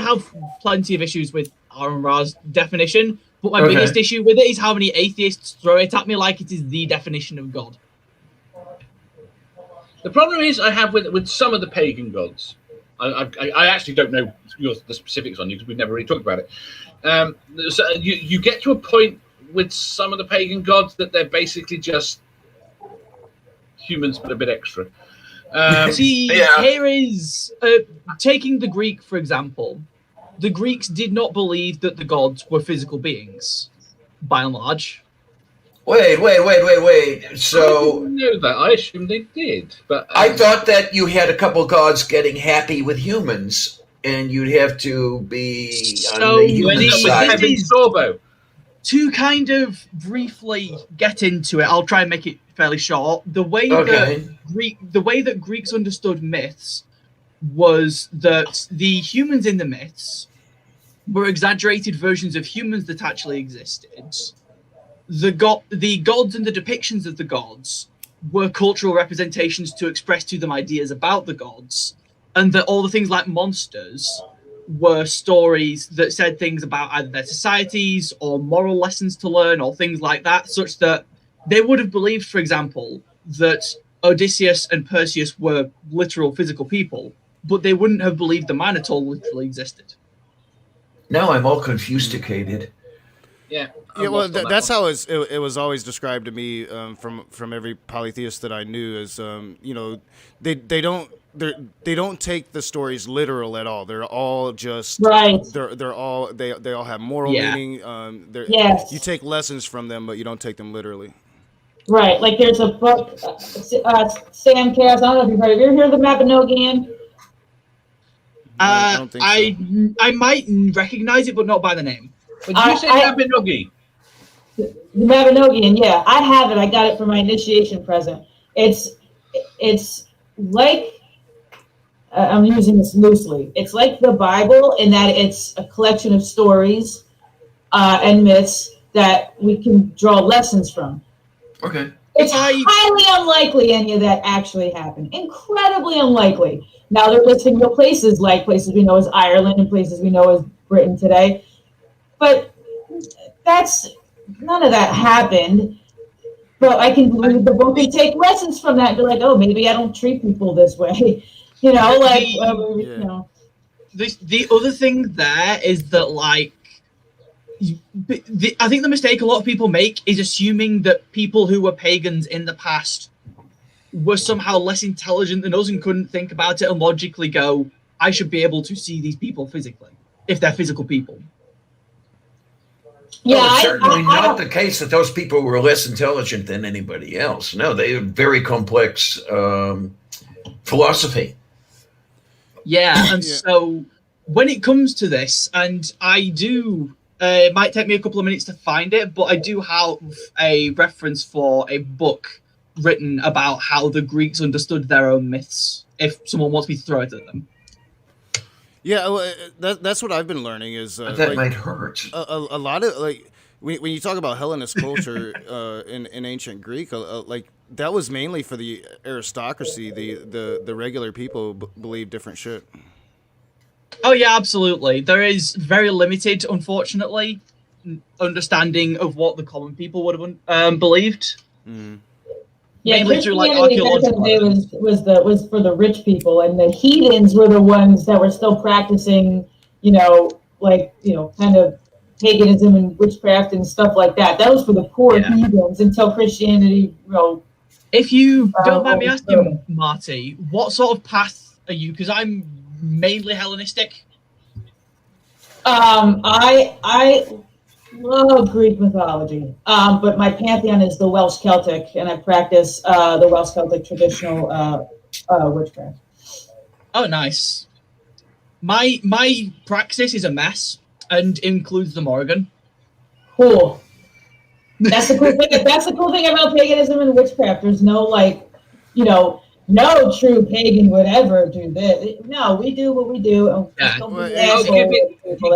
have plenty of issues with Aaron Ra's definition, but my biggest issue with it is how many atheists throw it at me like it is the definition of God. The problem is I have with some of the pagan gods. I actually don't know the specifics on you because we've never really talked about it. So you get to a point with some of the pagan gods that they're basically just humans but a bit extra. Here is taking the Greek, for example. The Greeks did not believe that the gods were physical beings, by and large. Wait. So I didn't know that. I assumed they did, but I thought that you had a couple gods getting happy with humans, and you'd have to be on the human side. To kind of briefly get into it, I'll try and make it fairly short. The way that Greeks understood myths was that the humans in the myths were exaggerated versions of humans that actually existed. The gods and the depictions of the gods were cultural representations to express to them ideas about the gods, and that all the things like monsters were stories that said things about either their societies or moral lessons to learn or things like that, such that they would have believed, for example, that Odysseus and Perseus were literal physical people, but they wouldn't have believed the Minotaur literally existed. Now I'm all confused-icated. Yeah. Yeah, well, that's how it was always described to me from every polytheist that I knew. As they don't take the stories literal at all. They're all just right. They all have moral meaning. Yes. You take lessons from them, but you don't take them literally. Right. Like there's a book, Sam Cass. I don't know if you've heard. Have you ever heard of the Mabinogion? I don't think so. I might recognize it, but not by the name. Did you say Mabinogi? The Mabinogion, yeah. I have it. I got it for my initiation present. It's like, I'm using this loosely. It's like the Bible in that it's a collection of stories and myths that we can draw lessons from. Okay. It's highly unlikely any of that actually happened. Incredibly unlikely. Now they're listing real places, like places we know as Ireland and places we know as Britain today. But none of that happened. But I can read the book and take lessons from that and be like, oh, maybe I don't treat people this way. You know, like, you know. The other thing there is that, like, I think the mistake a lot of people make is assuming that people who were pagans in the past were somehow less intelligent than us and couldn't think about it and logically go, I should be able to see these people physically, if they're physical people. Yeah, well, it's certainly not the case that those people were less intelligent than anybody else. No, they have very complex philosophy. Yeah, and so when it comes to this, and I do, it might take me a couple of minutes to find it, but I do have a reference for a book written about how the Greeks understood their own myths, if someone wants me to throw it at them. Yeah, well, that's what I've been learning is that like, might hurt. A lot of like when you talk about Hellenist culture in ancient Greek, like that was mainly for the aristocracy. The regular people believe different shit. Oh yeah, absolutely. There is very limited, unfortunately, understanding of what the common people would have believed. Mm. Yeah, mainly through like archaeological was for the rich people, and the heathens were the ones that were still practicing, you know, like, you know, kind of paganism and witchcraft and stuff like that. That was for the poor heathens until Christianity, you know. If you don't mind me asking, Marty, what sort of path are you? Because I'm mainly Hellenistic. I love Greek mythology, but my pantheon is the Welsh Celtic, and I practice the Welsh Celtic traditional witchcraft. Oh, nice. My praxis is a mess and includes the Morrigan. Cool. That's the cool thing. That's the cool thing about paganism and witchcraft. There's no, like, you know, no true pagan would ever do this. No, we do what we do. And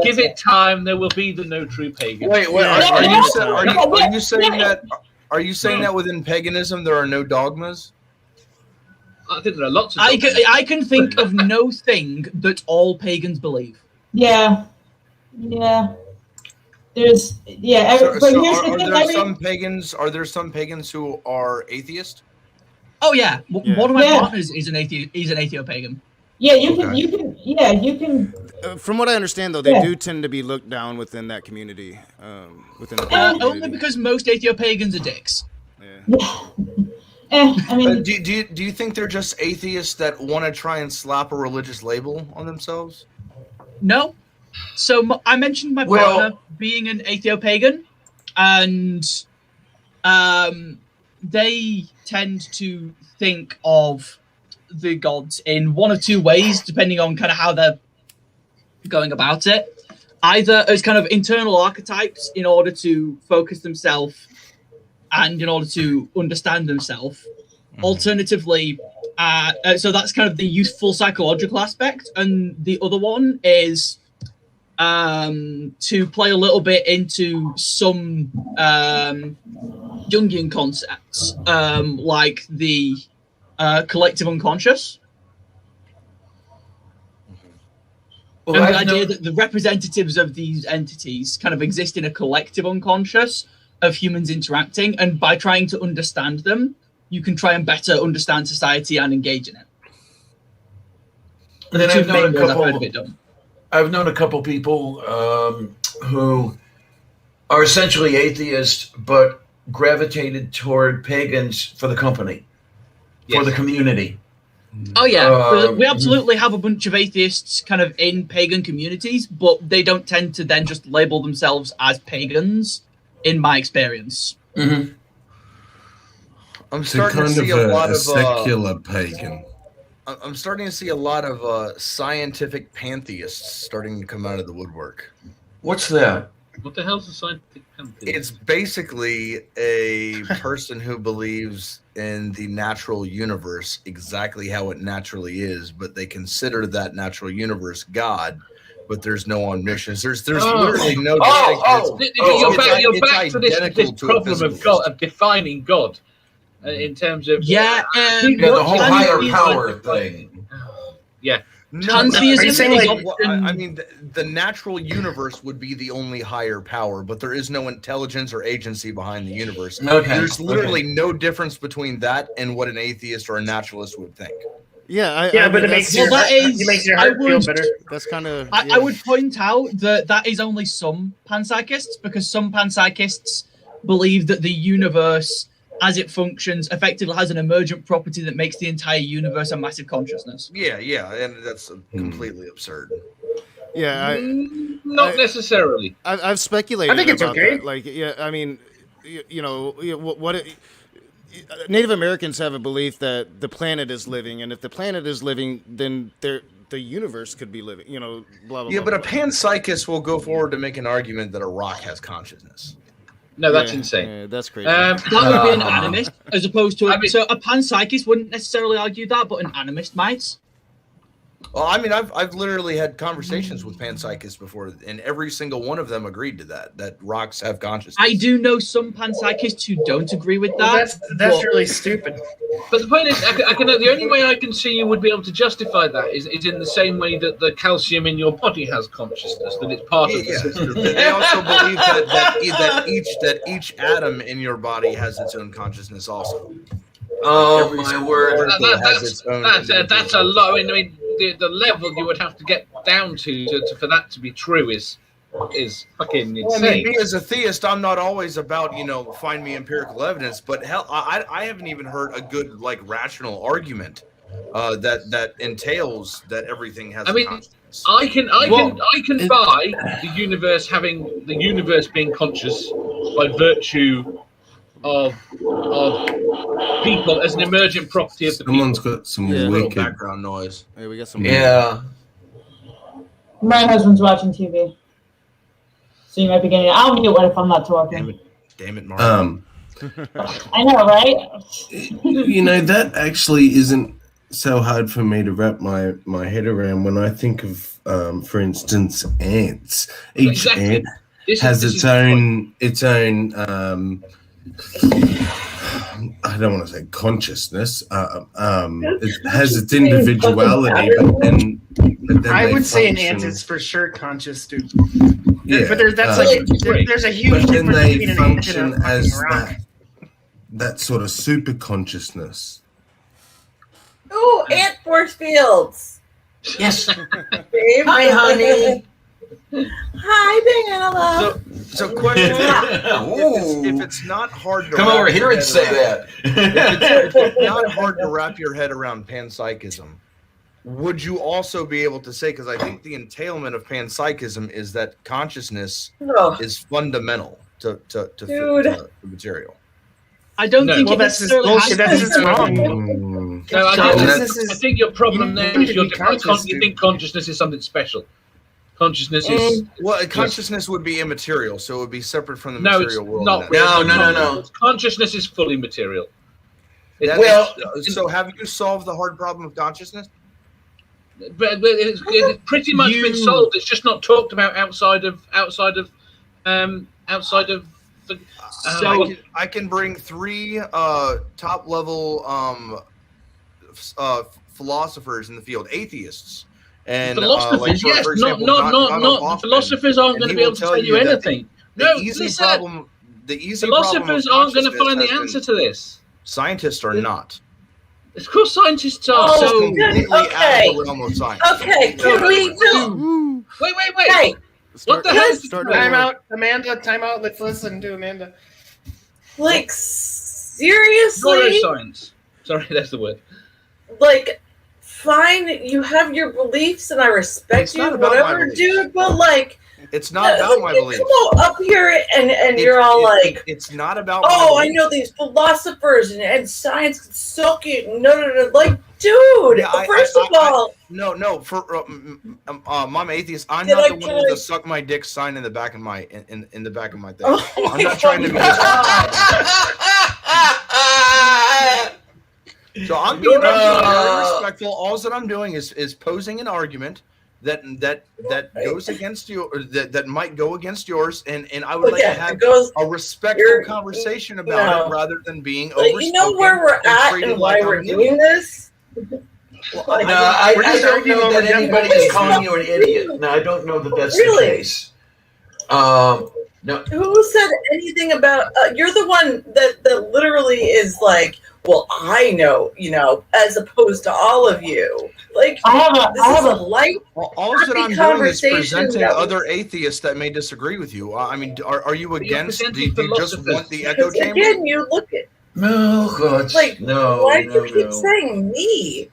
give it time. There will be the no true pagan. Wait. Are you saying that? Are you saying that within paganism there are no dogmas? I think there are lots of. I can think of no thing that all pagans believe. Yeah. There's Are there some pagans who are atheist? Oh yeah, one of my partners is an atheist. He's an atheo-pagan. Yeah, you can. From what I understand, though, they do tend to be looked down within that community. Within the community. Only because most atheo-pagans are dicks. I mean, do you think they're just atheists that want to try and slap a religious label on themselves? No. So I mentioned my partner being an atheo-pagan, and they tend to think of the gods in one of two ways, depending on kind of how they're going about it. Either as kind of internal archetypes in order to focus themselves and in order to understand themselves. Mm-hmm. Alternatively, so that's kind of the useful psychological aspect. And the other one is to play a little bit into some Jungian concepts, like the collective unconscious. Well, and the idea that the representatives of these entities kind of exist in a collective unconscious of humans interacting, and by trying to understand them, you can try and better understand society and engage in it. And then I've known a couple people who are essentially atheists, but gravitated toward pagans for the company, for the community. Oh yeah, we absolutely have a bunch of atheists kind of in pagan communities, but they don't tend to then just label themselves as pagans, in my experience. Mm-hmm. I'm starting to see a lot of secular pagan. I'm starting to see a lot of scientific pantheists starting to come out of the woodwork. What's that? What the hell's a scientific pantheist? It's basically a person who believes in the natural universe exactly how it naturally is, but they consider that natural universe God, but there's no omniscience. There's literally no You're back to this problem of God, of defining God. in terms of the whole higher power thing. Yeah. I mean, the natural universe would be the only higher power, but there is no intelligence or agency behind the universe. Okay. There's literally no difference between that and what an atheist or a naturalist would think. Yeah, but it makes your heart feel better. That's kind of. I would point out that is only some panpsychists, because some panpsychists believe that the universe, as it functions, effectively has an emergent property that makes the entire universe a massive consciousness. Yeah, and that's completely absurd. Yeah, not necessarily. I've speculated. I think it's about okay. that. Like, I mean, Native Americans have a belief that the planet is living, and if the planet is living, then the universe could be living. Blah blah. Yeah, blah, but blah. a panpsychist will go forward to make an argument that a rock has consciousness. No, that's insane. Yeah, that's crazy. That would be an animist, as opposed to so a panpsychist wouldn't necessarily argue that, but an animist might. Well, I mean, I've literally had conversations with panpsychists before, and every single one of them agreed to that rocks have consciousness. I do know some panpsychists who don't agree with that. Well, that's really stupid. But the point is, the only way I can see you would be able to justify that is in the same way that the calcium in your body has consciousness, that it's part of the system. They also believe that each atom in your body has its own consciousness also. Oh my word! That's a lot. I mean, the level you would have to get down to for that to be true is fucking insane. Well, I mean, me as a theist, I'm not always about find me empirical evidence, but hell, I haven't even heard a good rational argument that entails that everything has. I mean, consciousness. I can buy the universe being conscious by virtue of people as an emergent property of the people. Someone's got some wicked background noise. Hey, we got some. Yeah. My husband's watching TV, so you might be getting. I'll mute it if I'm not talking. Damn it, Mark. I know, right? That actually isn't so hard for me to wrap my head around when I think of, for instance, ants. Each ant has its own. I don't want to say consciousness. It has its individuality, but then I would say an ant is for sure conscious, dude. Yeah, but there's a huge but then difference they between an ant function and a as rock. that sort of super consciousness. Ooh, ant force fields. Yes. Babe. Hi, honey. Hi, Vanilla. So question: if it's not hard to come over here and say that, if it's not hard to wrap your head around panpsychism, would you also be able to say? Because I think the entailment of panpsychism is that consciousness is fundamental to the material. I don't think well, that's just bullshit. That's just wrong. No, I think your problem there is you think consciousness is something special. Consciousness is consciousness would be immaterial, so it would be separate from the material world. No. Consciousness is fully material. So have you solved the hard problem of consciousness? But it's pretty much been solved. It's just not talked about outside of the. I can bring 3 top level philosophers in the field, atheists. And philosophers, yes, for example, not philosophers aren't going to be able to tell you anything. No, philosophers aren't going to find the answer to this. Scientists are not. Of course, scientists are. So completely out of the realm of science. Okay, can we do? Wait. Hey, what the hell? Time out, Amanda. Time out. Let's listen to Amanda. Like seriously? Neuroscience. Sorry, that's the word. Like. Fine, you have your beliefs, and I respect you, whatever, dude. But it's not about my beliefs. Come up here, and you're all like, it's not about. Oh, I know these philosophers and science can suck it. No. Like, dude. First of all, no. For Momma Atheist, I'm not the one with the suck my dick sign in the back of my in the back of my thing. I'm not trying to be. So I'm being very respectful. All that I'm doing is posing an argument that goes against you, or that might go against yours, and I would like to have a respectful conversation about it rather than being overspoken. You know where we're at and why we're doing this? Well, I don't know that anybody is calling you an idiot. No, I don't know that that's the case. No. Who said anything about? You're the one that literally is like, well, I know, as opposed to all of you. Like, this is a light. All that I'm doing is presenting other atheists that may disagree with you. I mean, are you against? Do you just want the echo chamber? Again, you look at. No, God. Like, no. Why do you keep saying me?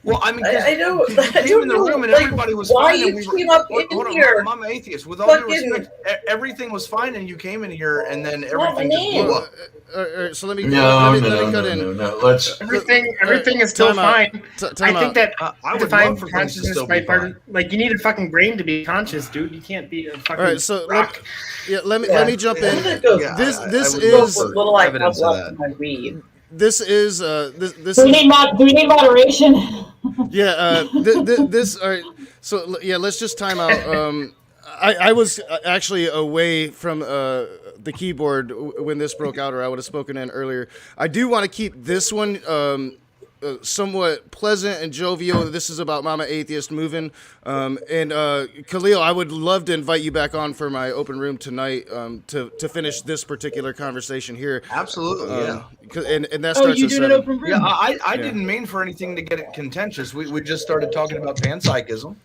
Well, I mean, I don't came in the room and everybody was why fine. You came up in here? Momma Atheist. With all due respect, everything was fine, and you came in here, and then everything just blew up. So let me cut in. Let's everything is still fine. I think that I would defined love for consciousness by part of, like, you need a fucking brain to be conscious, dude. You can't be a fucking. All right, so rock. let me jump in. This is little evidence of that. My weed. This is this. Do we need moderation? Yeah. This. All right. So yeah, let's just time out. I was actually away from the keyboard when this broke out, or I would have spoken in earlier. I do want to keep this one somewhat pleasant and jovial. This is about Momma Atheist moving. And Khalil, I would love to invite you back on for my open room tonight to finish this particular conversation here. Absolutely, yeah. And that starts at 7. Open room? Yeah, I didn't mean for anything to get it contentious. We just started talking about panpsychism.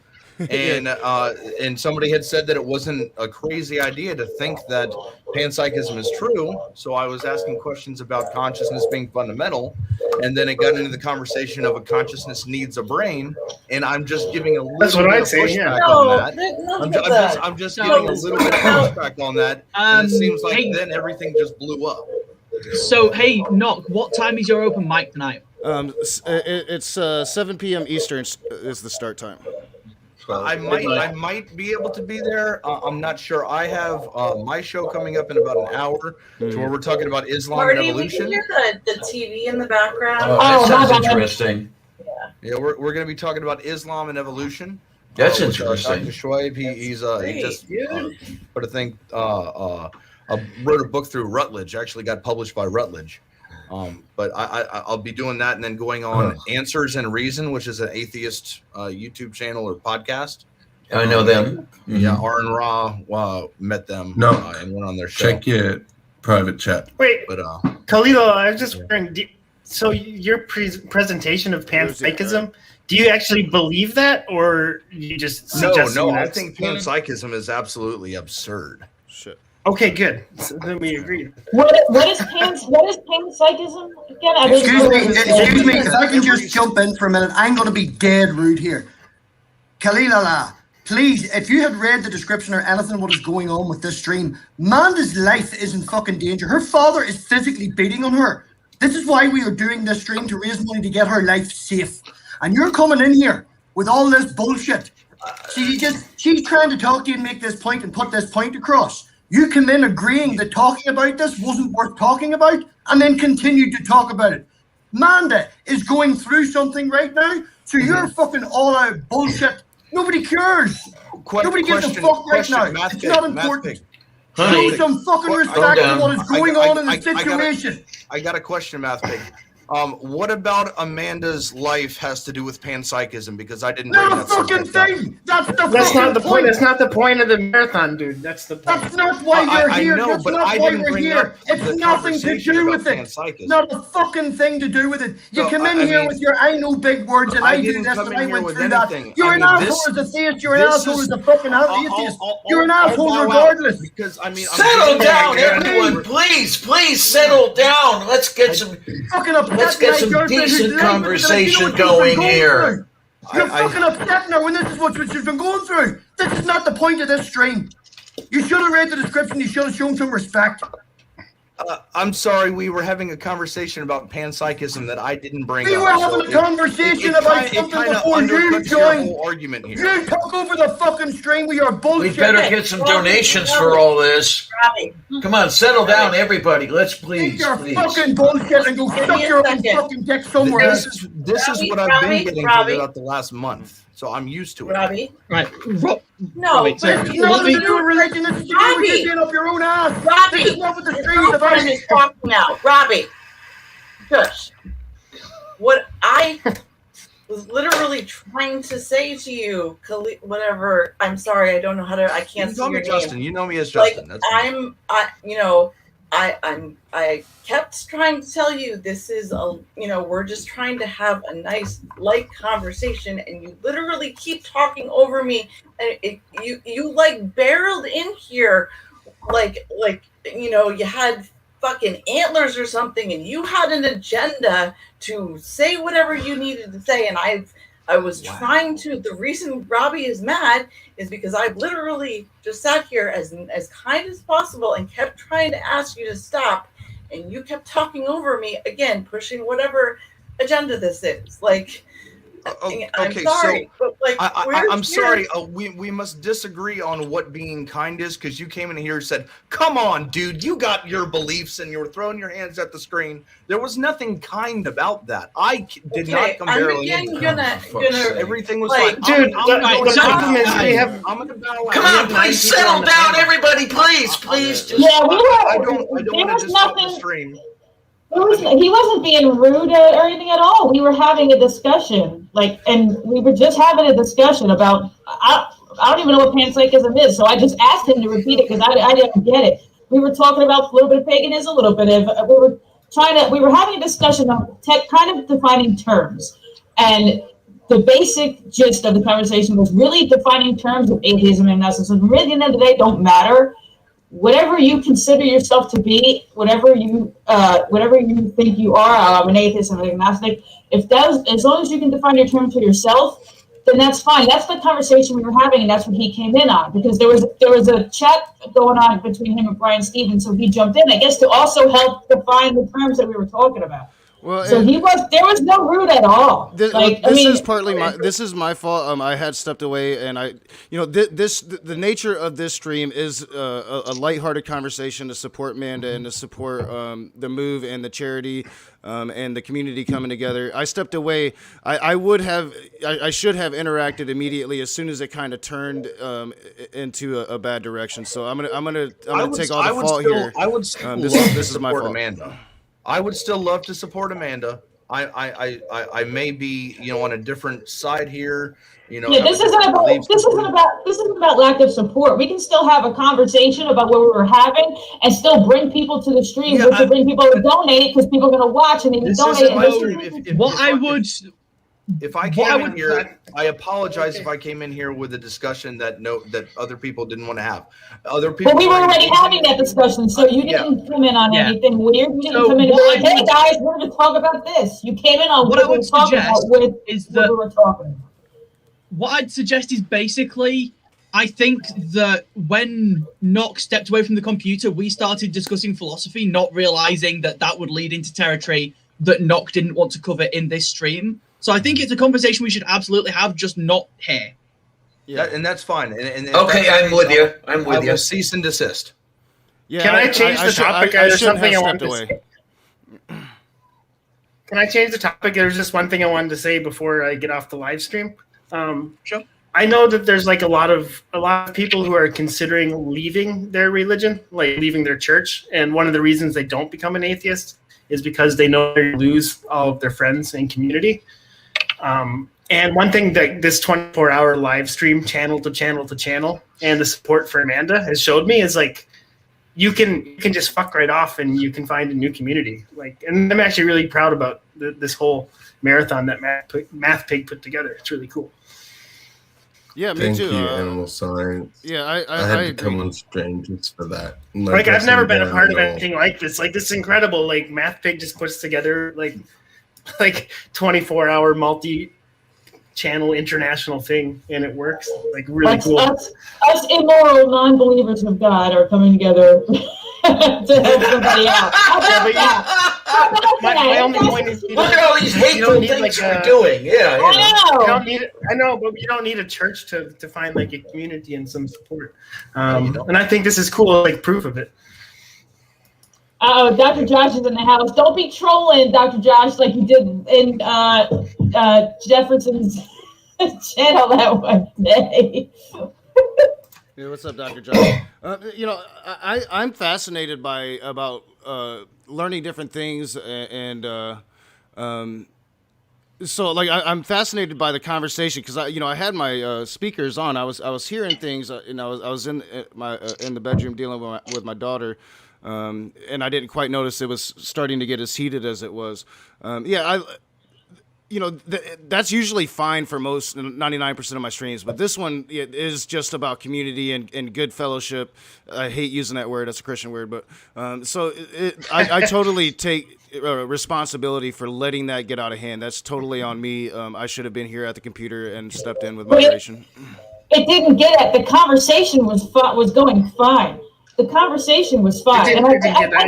And somebody had said that it wasn't a crazy idea to think that panpsychism is true. So I was asking questions about consciousness being fundamental, and then it got into the conversation of a consciousness needs a brain, and I'm just giving a little bit of pushback on that. I'm just giving a little bit of pushback on that, and it seems like then everything just blew up. So hey, Knock, what time is your open mic tonight? It's 7 p.m. Eastern is the start time. I might be able to be there. I'm not sure. I have my show coming up in about an hour, to where we're talking about Islam and evolution. We can hear the TV in the background. Oh, that sounds interesting. Yeah, we're going to be talking about Islam and evolution. That's interesting. Dr. Shoaib, he just put a thing, wrote a book through Rutledge. Actually, got published by Rutledge. But I'll be doing that, and then going on Answers and Reason, which is an atheist YouTube channel or podcast. I know them. Yeah, Aaron Ra met them and went on their show. Check your private chat. Wait, Khalil, I was just wondering, so your presentation of panpsychism, do you actually believe that, or you just suggest? No, I think panpsychism is absolutely absurd. Shit. Okay, good. So then we agree. What is panpsychism again? Excuse me. If I can just jump in for a minute, I'm going to be dead rude here. Khalil, please, if you had read the description or anything what is going on with this stream, Manda's life is in fucking danger. Her father is physically beating on her. This is why we are doing this stream, to raise money to get her life safe. And you're coming in here with all this bullshit. She's trying to talk to you and make this point and put this point across. You come in agreeing that talking about this wasn't worth talking about, and then continued to talk about it. Manda is going through something right now, so you're fucking all out bullshit. Nobody cares. Nobody gives a fuck right now. It's not important. Show some fucking respect to what is going on in the situation. I got a question, MathPig. What about Amanda's life has to do with panpsychism? Because I didn't bring that fucking thing. That's not the point. That's not the point of the marathon, dude. That's the point. That's not why you're here. I know, that's but not I why didn't we're bring here. up It's the nothing to do with it. panpsychism. Not a fucking thing to do with it. You come in here with your I know big words and I do this and I went through that. You're an asshole as a theist. You're an asshole as a fucking atheist. You're an asshole regardless. Because settle down, everyone. Please settle down. Let's get some decent conversation going here. You're fucking upset now when this is what you've been going through. This is not the point of this stream. You should have read the description. You should have shown some respect. I'm sorry, we were having a conversation about panpsychism that I didn't bring up. We were having a conversation about something before you joined. Argument here. You took over the fucking stream with your bullshit. We better get some donations for all this. Come on, settle down, everybody. Let's please. Take your fucking bullshit and go suck your own fucking dick somewhere else. This is what I've been getting for about the last month. So I'm used to it. Robbie? Right. No, Robbie, but sorry. if You know what to do with religion. This is to do with you getting up your own ass. Robbie, This is not what the your stream is girlfriend about. is talking now. Robbie, shush. What I was literally trying to say to you, whatever. I'm sorry, I don't know how to. I You can't can see call your me name. Justin. You know me as Justin. That's fine. I kept trying to tell you this is we're just trying to have a nice light conversation, and you literally keep talking over me, and you like barreled in here like you had fucking antlers or something, and you had an agenda to say whatever you needed to say, and I was trying to. The reason Robbie is mad is because I literally just sat here as kind as possible and kept trying to ask you to stop, and you kept talking over me again, pushing whatever agenda this is. Like, I'm sorry, but like, I'm sorry. We must disagree on what being kind is, because you came in here and said, "Come on, dude, you got your beliefs," and you were throwing your hands at the screen. There was nothing kind about that. I did not come barreling in. Everything was like, fine. Dude, the problem is we have. I'm gonna bow out. Come on, please settle down, everybody. Please. Just, Yeah, I don't want to disrupt the stream. He wasn't being rude or anything at all. We were having a discussion, and we were just having a discussion about. I don't even know what panpsychism is, so I just asked him to repeat it because I didn't get it. We were talking about a little bit of paganism, a little bit of. We were having a discussion on kind of defining terms, and the basic gist of the conversation was really defining terms of atheism and agnosticism. Really, at the end of the day, don't matter. Whatever you consider yourself to be, whatever you think you are, I'm an atheist, I'm an agnostic. As long as you can define your terms for yourself, then that's fine. That's the conversation we were having, and that's what he came in on, because there was a chat going on between him and Brian Stevens, so he jumped in, I guess, to also help define the terms that we were talking about. Well, so there was no rude at all. This is my fault. I had stepped away, and the nature of this stream is a lighthearted conversation to support Manda and to support the move and the charity and the community coming together. I stepped away. I should have interacted immediately as soon as it kind of turned into a bad direction. So I'm gonna take all the fault here. I would still this love to is my support fault. Amanda. I would still love to support Amanda. I may be on a different side here. Yeah, this isn't about lack of support. We can still have a conversation about what we were having and still bring people to the stream, which will bring people to donate, because people are going to watch and they will donate. If I came in here, I apologize if I came in here with a discussion that other people didn't want to have. Other people. But we were already having that discussion, so you didn't come in on anything weird. You didn't come in and be like, "Hey guys, we're going to talk about this." You came in on what we were talking about with what we were talking about. What I'd suggest is basically, I think that when Nock stepped away from the computer, we started discussing philosophy, not realizing that would lead into territory that Nock didn't want to cover in this stream. So I think it's a conversation we should absolutely have, just not here. Yeah, and that's fine. And okay, I'm with you. I will cease and desist. Yeah, Can I change the topic? There's something I wanted to say. Can I change the topic? There's just one thing I wanted to say before I get off the live stream. Sure. I know that there's a lot of people who are considering leaving their religion, like leaving their church, and one of the reasons they don't become an atheist is because they know they lose all of their friends and community. And one thing that this 24-hour live stream, channel to channel to channel, and the support for Amanda has showed me is you can just fuck right off and you can find a new community. And I'm actually really proud about this whole marathon that MathPig put together. It's really cool. Yeah, me Thank too. you, Animal Science. Yeah, I had to come on stream just for that. I've never been a part of anything like this. This is incredible. MathPig just puts together 24-hour multi-channel international thing, and it works. Really cool. Us immoral non-believers of God are coming together to help somebody out. My only point is, look at all these hateful things we're doing. Yeah, I know, but you don't need a church to find a community and some support. And I think this is cool, proof of it. Oh, Dr. Josh is in the house. Don't be trolling, Dr. Josh, like you did in Jefferson's channel that one day. Yeah, what's up, Dr. John? I'm fascinated about learning different things, and so like I'm fascinated by the conversation because I had my speakers on. I was hearing things, and I was in in the bedroom dealing with my daughter, and I didn't quite notice it was starting to get as heated as it was. That's usually fine for most 99% of my streams, but this one is just about community and good fellowship. I hate using that word; it's a Christian word, but I totally take responsibility for letting that get out of hand. That's totally on me. I should have been here at the computer and stepped in with moderation. It didn't get it. The conversation was going fine. The conversation was fine. It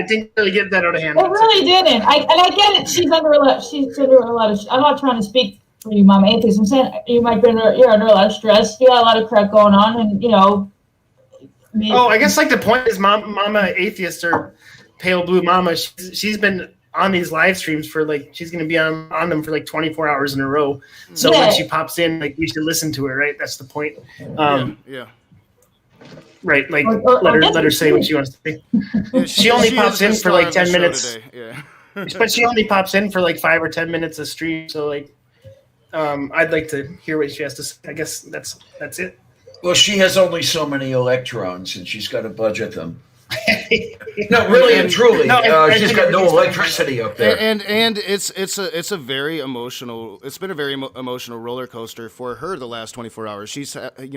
didn't really get that out of hand. It really didn't. I get it. She's under a lot of. I'm not trying to speak for you, Momma Atheist. I'm saying you're under a lot of stress. You got a lot of crap going on, and I guess like the point is, Momma Atheist or Pale Blue Mama. She's been on these live streams for she's going to be on them for 24 hours in a row. So when she pops in, we should listen to her, right? That's the point. Yeah. Right, let her say what she wants to say. Yeah, she only pops in for 10 minutes. Yeah. But she only pops in for 5 or 10 minutes a stream. So I'd like to hear what she has to say. I guess that's it. Well, she has only so many electrons, and she's got to budget them. No, really and truly, she's got no electricity up there, and it's a very emotional. It's been a very emotional roller coaster for her the last 24 hours. She's having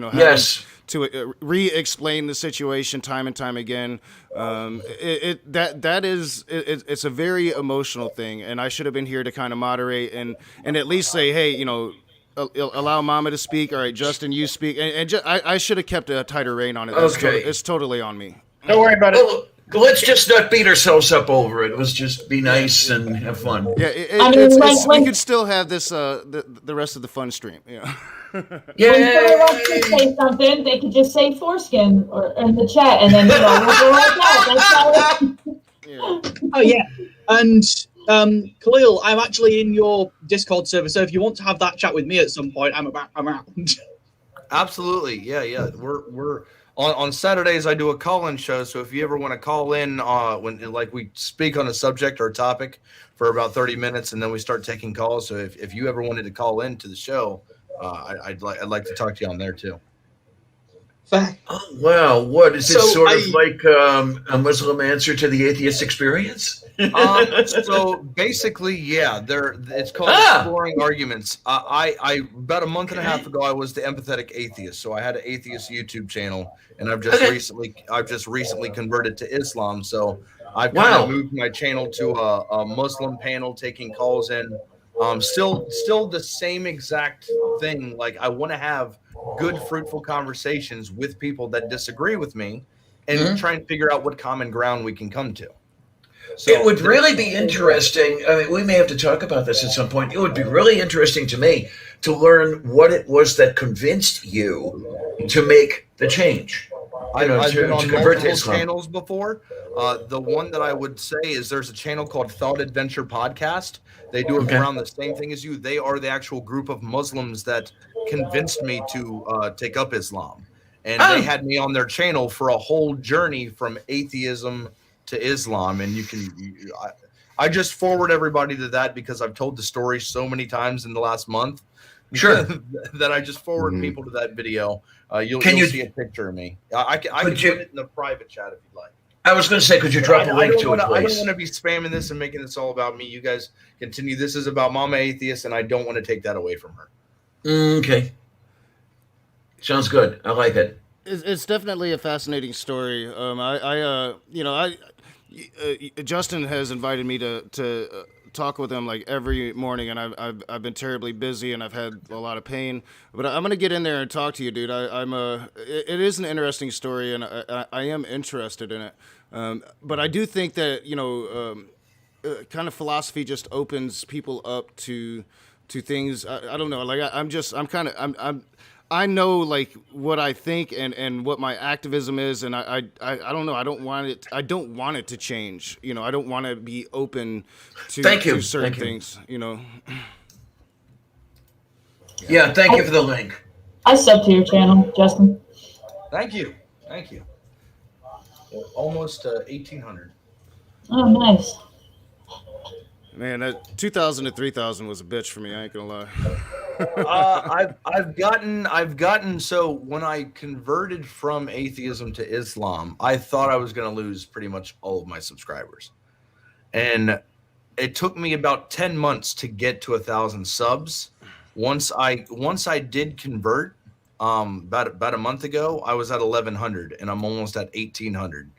to re-explain the situation time and time again. It's a very emotional thing, and I should have been here to kind of moderate and at least say, hey, allow Mama to speak. All right, Justin, you speak, and I should have kept a tighter rein on it. It's totally on me. Don't worry about it. Let's just not beat ourselves up over it. Let's just be nice and have fun. Yeah, we could still have this the rest of the fun stream. Yeah. Yeah. When somebody wants to say something, they could just say foreskin or in the chat, and then we'll go like that. Oh yeah, and Khalil, I'm actually in your Discord server, so if you want to have that chat with me at some point, I'm around. Absolutely, yeah. We're on Saturdays. I do a call-in show, so if you ever want to call in, when we speak on a subject or a topic for about 30 minutes, and then we start taking calls. So if you ever wanted to call in to the show, I'd like to talk to you on there too. Oh wow! What is it? Sort of like a Muslim answer to the atheist experience? So basically, yeah, it's called Exploring Arguments. I about a month and a half ago, I was the empathetic atheist. So I had an atheist YouTube channel, and I've just recently converted to Islam. So I've kind of moved my channel to a Muslim panel, taking calls in. Still the same exact thing. I want to have good, fruitful conversations with people that disagree with me, and try and figure out what common ground we can come to. So it would really be interesting. I mean, we may have to talk about this at some point. It would be really interesting to me to learn what it was that convinced you to make the change. I've been on multiple channels before. The one that I would say is there's a channel called Thought Adventure Podcast. They do it around the same thing as you. They are the actual group of Muslims that convinced me to take up Islam. And they had me on their channel for a whole journey from atheism to Islam. And I just forward everybody to that because I've told the story so many times in the last month. Sure. That I just forward people to that video. You'll see a picture of me. I can put it in the private chat if you'd like. I was going to say, could you drop a link to it, please? I don't want to be spamming this and making this all about me. You guys continue. This is about Momma Atheist, and I don't want to take that away from her. Okay. Sounds good. I like it. It's definitely a fascinating story. Justin has invited me to talk with him every morning, and I've been terribly busy, and I've had a lot of pain. But I'm gonna get in there and talk to you, dude. It is an interesting story, and I am interested in it. But I do think that kind of philosophy just opens people up to things. I don't know. I know what I think and what my activism is, and I don't know. I don't want it to change. I don't want to be open to certain things. Yeah, thank you for the link. I subbed to your channel, Justin. Thank you. Almost 1,800. Oh, nice. Man, that 2,000 to 3,000 was a bitch for me. I ain't gonna lie. I've gotten so when I converted from atheism to Islam, I thought I was going to lose pretty much all of my subscribers, and it took me about 10 months to get to 1,000 subs. Once I did convert, about a month ago, I was at 1,100, and I'm almost at 1,800.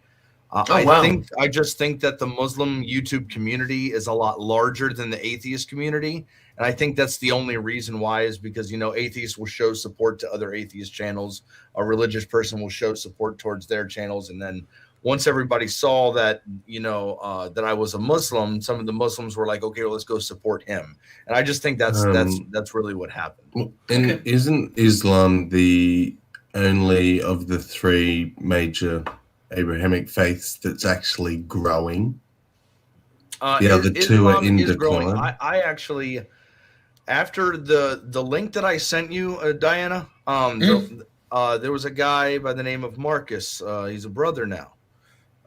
I just think that the Muslim YouTube community is a lot larger than the atheist community. And I think that's the only reason why is because, atheists will show support to other atheist channels. A religious person will show support towards their channels. And then once everybody saw that, that I was a Muslim, some of the Muslims were like, okay, well, let's go support him. And I just think that's really what happened. And isn't Islam the only of the three major Abrahamic faiths that's actually growing? The other two are in decline. I actually, after the link that I sent you, Diana, there was a guy by the name of Marcus. He's a brother now.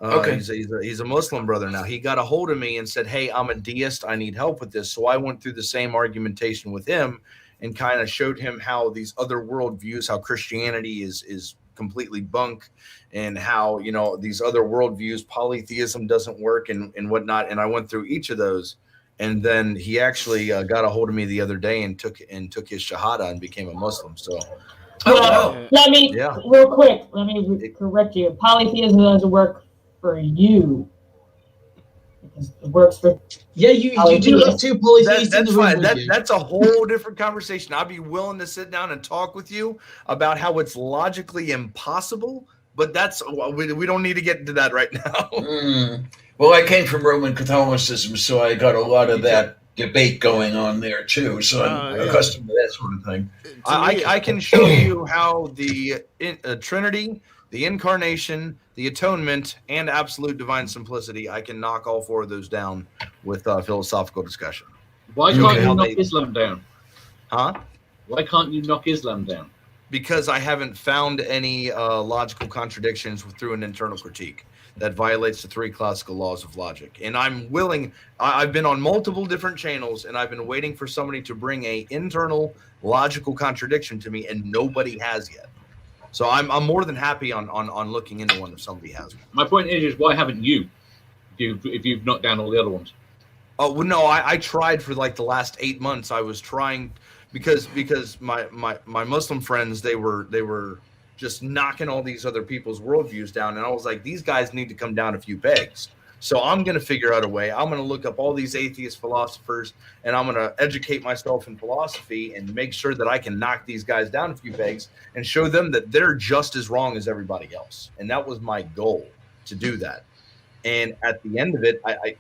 Okay. He's a Muslim brother now. He got a hold of me and said, hey, I'm a deist. I need help with this. So I went through the same argumentation with him and kind of showed him how these other worldviews, how Christianity is completely bunk, and how these other worldviews, polytheism doesn't work and whatnot. And I went through each of those, and then he actually got a hold of me the other day and took his shahada and became a Muslim. So let me real quick. Let me correct you. Polytheism doesn't work for you. It works for you do have two polytheists in the room with you. That's a whole different conversation. I'd be willing to sit down and talk with you about how it's logically impossible, but we don't need to get into that right now. Well, I came from Roman Catholicism, so I got a lot of that debate going on there too. So I'm accustomed to that sort of thing. I can show you how the Trinity, the Incarnation, the Atonement, and absolute divine simplicity, I can knock all four of those down with philosophical discussion. Why can't you knock Islam down? Huh? Why can't you knock Islam down? Because I haven't found any logical contradictions through an internal critique that violates the three classical laws of logic. And I'm willing, I've been on multiple different channels, and I've been waiting for somebody to bring a internal logical contradiction to me, and nobody has yet. So I'm more than happy on looking into one if somebody has one. My point is why haven't you? If you've knocked down all the other ones. Oh well, no, I tried for like the last 8 months. I was trying because my Muslim friends they were just knocking all these other people's worldviews down, and I was like, these guys need to come down a few pegs. So I'm going to figure out a way. I'm going to look up all these atheist philosophers, and I'm going to educate myself in philosophy and make sure that I can knock these guys down a few pegs and show them that they're just as wrong as everybody else. And that was my goal, to do that. And at the end of it, I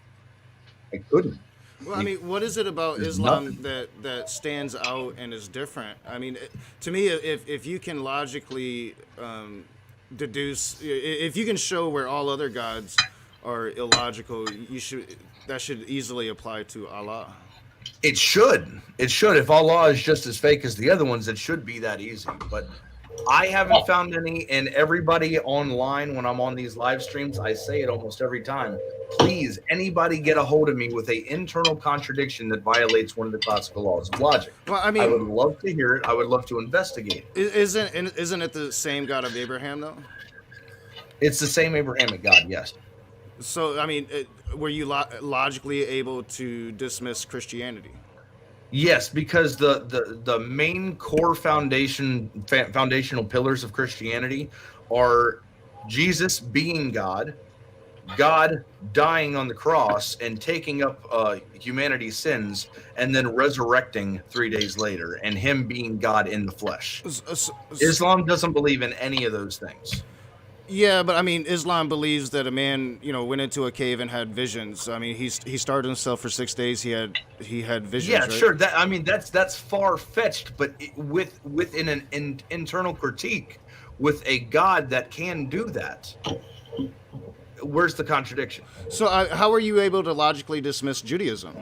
couldn't. Well, I mean, what is it about Islam that stands out and is different? I mean, to me, if you can logically deduce, if you can show where all other gods are illogical, that should easily apply to Allah. It should. If Allah is just as fake as the other ones, it should be that easy. But I haven't found any, and everybody online, when I'm on these live streams, I say it almost every time. Please, anybody get a hold of me with an internal contradiction that violates one of the classical laws of logic. Well, I mean, I would love to hear it. I would love to investigate it. Isn't it the same God of Abraham, though? It's the same Abrahamic God, yes. So, I mean, were you logically able to dismiss Christianity? Yes, because the main core foundational pillars of Christianity are Jesus being God, God dying on the cross and taking up humanity's sins, and then resurrecting 3 days later, and him being God in the flesh. Islam doesn't believe in any of those things. Yeah, but I mean, Islam believes that a man, went into a cave and had visions. I mean, he starved himself for 6 days. He had visions. Yeah, right? Sure. That's far fetched, but within an internal critique with a God that can do that. Where's the contradiction? So, how are you able to logically dismiss Judaism?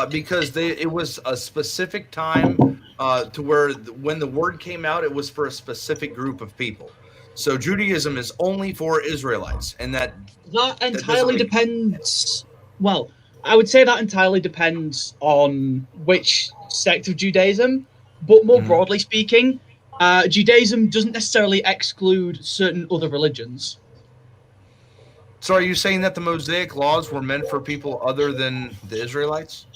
because it was a specific time to where when the word came out, it was for a specific group of people. So Judaism is only for Israelites, and that entirely depends. Well, I would say that entirely depends on which sect of Judaism, but more broadly speaking, Judaism doesn't necessarily exclude certain other religions. So are you saying that the Mosaic laws were meant for people other than the Israelites?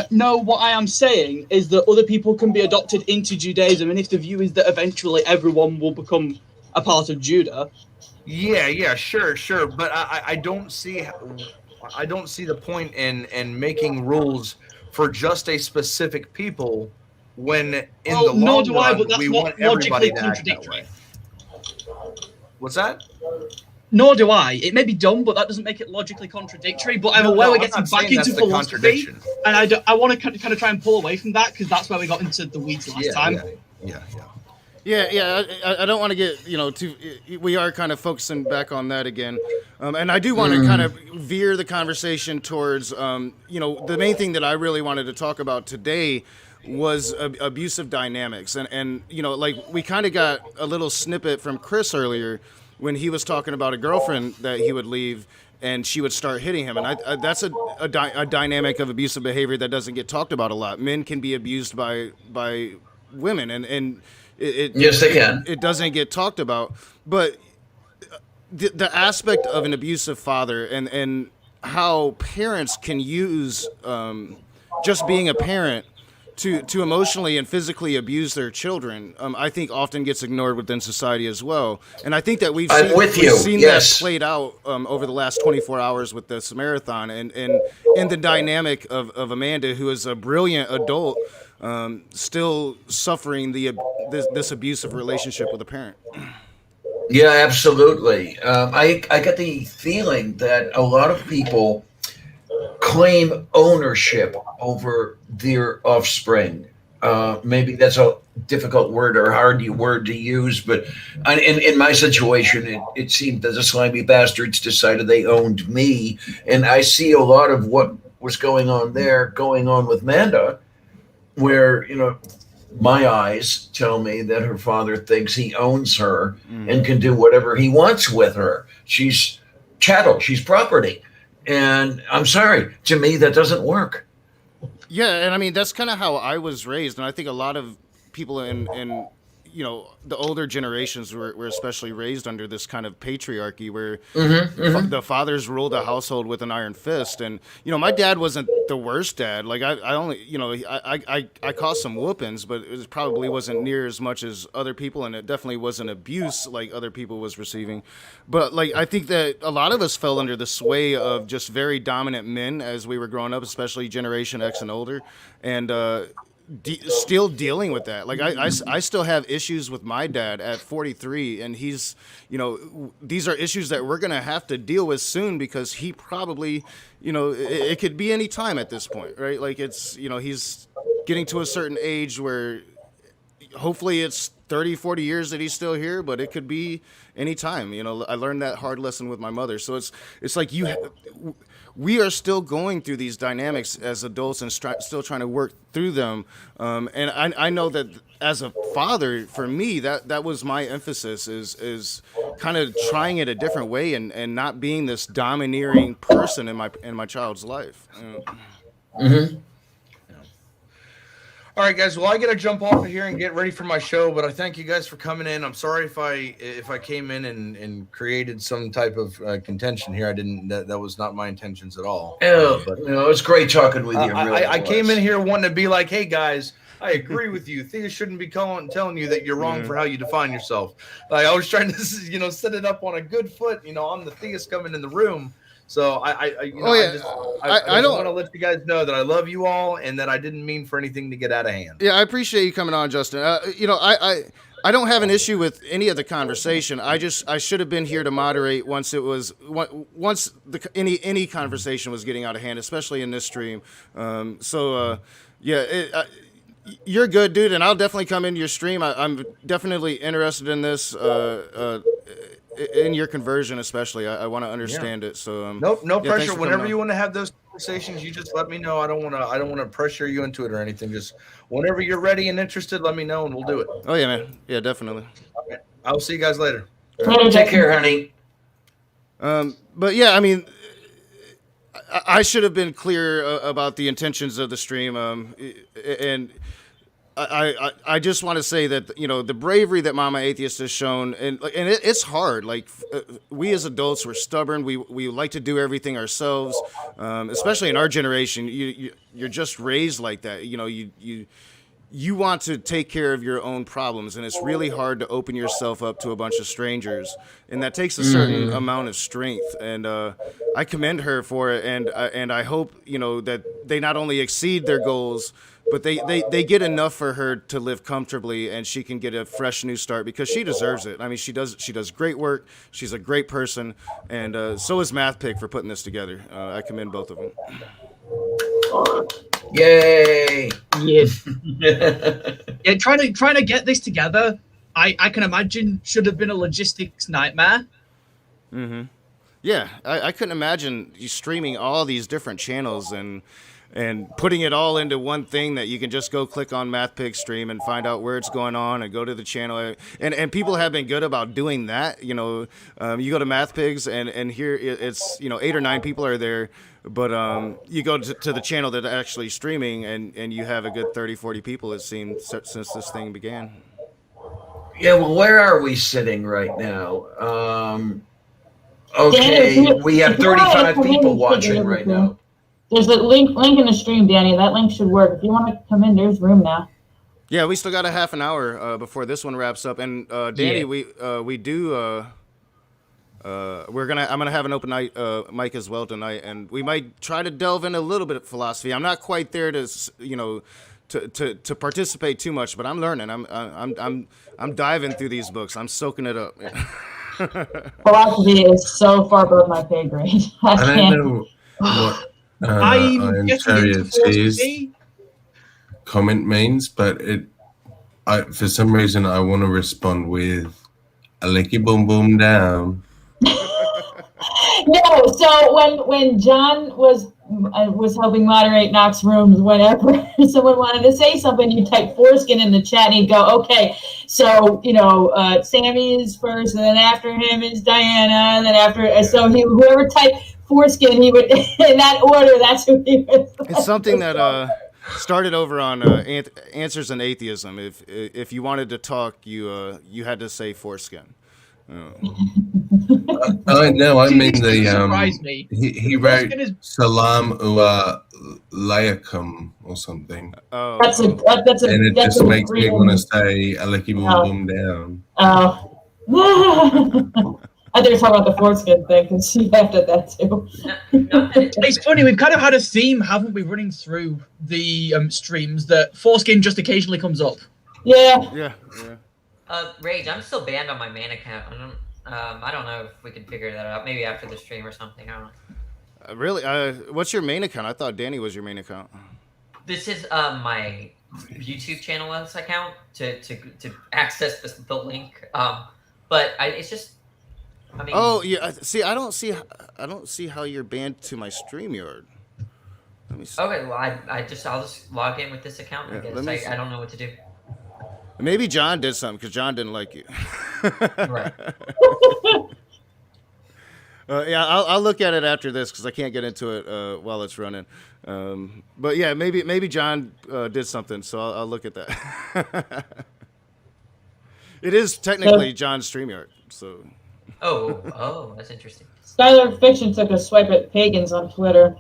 No, what I am saying is that other people can be adopted into Judaism, and if the view is that eventually everyone will become a part of Judah. Yeah, sure. But I don't see the point in making rules for just a specific people when in the long run we want everybody to act that way. What's that? Nor do I. It may be dumb, but that doesn't make it logically contradictory. But I'm aware we're getting back into philosophy, and I want to kind of try and pull away from that because that's where we got into the weeds last time. Yeah. I don't want to get too. We are kind of focusing back on that again, and I do want to kind of veer the conversation towards the main thing that I really wanted to talk about today was abusive dynamics, and like we kind of got a little snippet from Chris earlier when he was talking about a girlfriend that he would leave and she would start hitting him. And that's a dynamic of abusive behavior that doesn't get talked about a lot. Men can be abused by women, and yes, they can. It doesn't get talked about. But the aspect of an abusive father and how parents can use just being a parent to emotionally and physically abuse their children, I think often gets ignored within society as well. And I think that we've seen that played out over the last 24 hours with this marathon and the dynamic of Amanda, who is a brilliant adult, still suffering this abusive relationship with a parent. Yeah, absolutely. I get the feeling that a lot of people claim ownership over their offspring. Maybe that's a difficult word or hard word to use, but in my situation, it seemed that the slimy bastards decided they owned me, and I see a lot of what was going on with Manda, where my eyes tell me that her father thinks he owns her and can do whatever he wants with her. She's chattel, she's property. And I'm sorry, to me, that doesn't work. Yeah, and I mean, that's kind of how I was raised. And I think a lot of people in the older generations were especially raised under this kind of patriarchy where the fathers ruled a household with an iron fist. And, my dad wasn't the worst dad. Like, I only, I caused some whoopings, but it probably wasn't near as much as other people. And it definitely wasn't abuse like other people was receiving. But, like, I think that a lot of us fell under the sway of just very dominant men as we were growing up, especially Generation X and older. And, still dealing with that. Like I still have issues with my dad at 43, and he's, these are issues that we're going to have to deal with soon because he probably, it could be any time at this point, right? Like it's, he's getting to a certain age where hopefully it's 30, 40 years that he's still here, but it could be any time. I learned that hard lesson with my mother. So it's like we are still going through these dynamics as adults and still trying to work through them. And I know that as a father, for me, that was my emphasis is kind of trying it a different way and not being this domineering person in my child's life. All right, guys. Well, I got to jump off of here and get ready for my show, but I thank you guys for coming in. I'm sorry if I came in and created some type of contention here. I didn't. That was not my intentions at all. But it's great talking with you. I came in here wanting to be like, hey, guys, I agree with you. Thieves shouldn't be telling you that you're wrong for how you define yourself. Like I was trying to, set it up on a good foot. I'm the theist coming in the room. So I just want to let you guys know that I love you all and that I didn't mean for anything to get out of hand. Yeah, I appreciate you coming on, Justin. I don't have an issue with any of the conversation. I should have been here to moderate once any conversation was getting out of hand, especially in this stream. You're good, dude, and I'll definitely come into your stream. I'm definitely interested in this. In your conversion, especially, I want to understand it. So no pressure. Whenever you want to have those conversations, you just let me know. I don't want to pressure you into it or anything. Just whenever you're ready and interested, let me know and we'll do it. Oh yeah, man. Yeah, definitely. Okay. I'll see you guys later. Take care, honey. But yeah, I mean, I should have been clear about the intentions of the stream, and I just want to say that, you know, the bravery that Momma Atheist has shown, and it's hard. Like, we as adults, we're stubborn. We like to do everything ourselves, especially in our generation. You're just raised like that. You know, you want to take care of your own problems, and it's really hard to open yourself up to a bunch of strangers, and that takes a certain amount of strength. And I commend her for it, and I hope, you know, that they not only exceed their goals, but they get enough for her to live comfortably, and she can get a fresh new start, because she deserves it. I mean, she does great work. She's a great person, and so is MathPig for putting this together. I commend both of them. Yay! Yes. Yeah, trying to get this together, I can imagine should have been a logistics nightmare. Mm-hmm. Yeah, I couldn't imagine you streaming all these different channels and putting it all into one thing that you can just go click on MathPig stream and find out where it's going on and go to the channel. And people have been good about doing that. You know, you go to MathPigs and here it's, you know, 8 or 9 people are there, but you go to the channel that's actually streaming and you have a good 30, 40 people, it seems, since this thing began. Yeah, well, where are we sitting right now? Okay, we have 35 people watching right now. There's a link in the stream, Danny. That link should work. If you want to come in, there's room now. Yeah, we still got a half an hour before this one wraps up. And Danny, yeah. we do. I'm gonna have an open night mic as well tonight, and we might try to delve in a little bit of philosophy. I'm not quite there to, you know, to participate too much, but I'm learning. I'm diving through these books. I'm soaking it up. Philosophy is so far above my pay grade. I don't know what I'm guessing Teria's comment means, but for some reason I want to respond with a licky boom boom down. No, so when John was helping moderate Knox rooms, whenever someone wanted to say something, you type foreskin in the chat and he'd go, okay, so, you know, Sammy is first, and then after him is Diana, and then after, so whoever typed foreskin, he would, in that order, that's who he was. It's something that started over on Answers in Atheism. If you wanted to talk, you had to say foreskin. I mean the he wrote Salam Alaikum or something. Oh, that's a and it just makes me want to say Aleki boom boom down. Oh. I think we're talking about the foreskin thing because she laughed at that too. It's funny, we've kind of had a theme, haven't we, running through the streams that foreskin just occasionally comes up. Yeah. Rage, I'm still banned on my main account. I don't know if we can figure that out. Maybe after the stream or something. I don't know. Really? What's your main account? I thought Danny was your main account. This is my YouTube channel account to access the link. But it's just. I mean. Oh yeah. See, I don't see how you're banned to my StreamYard. Let me see. Okay. Well, I'll just log in with this account. I don't know what to do. Maybe John did something because John didn't like you. Right. Yeah, I'll look at it after this because I can't get into it while it's running. But yeah, maybe John did something, so I'll look at that. It is technically John's StreamYard, so. Oh, that's interesting. Skylar Fiction took a swipe at pagans on Twitter.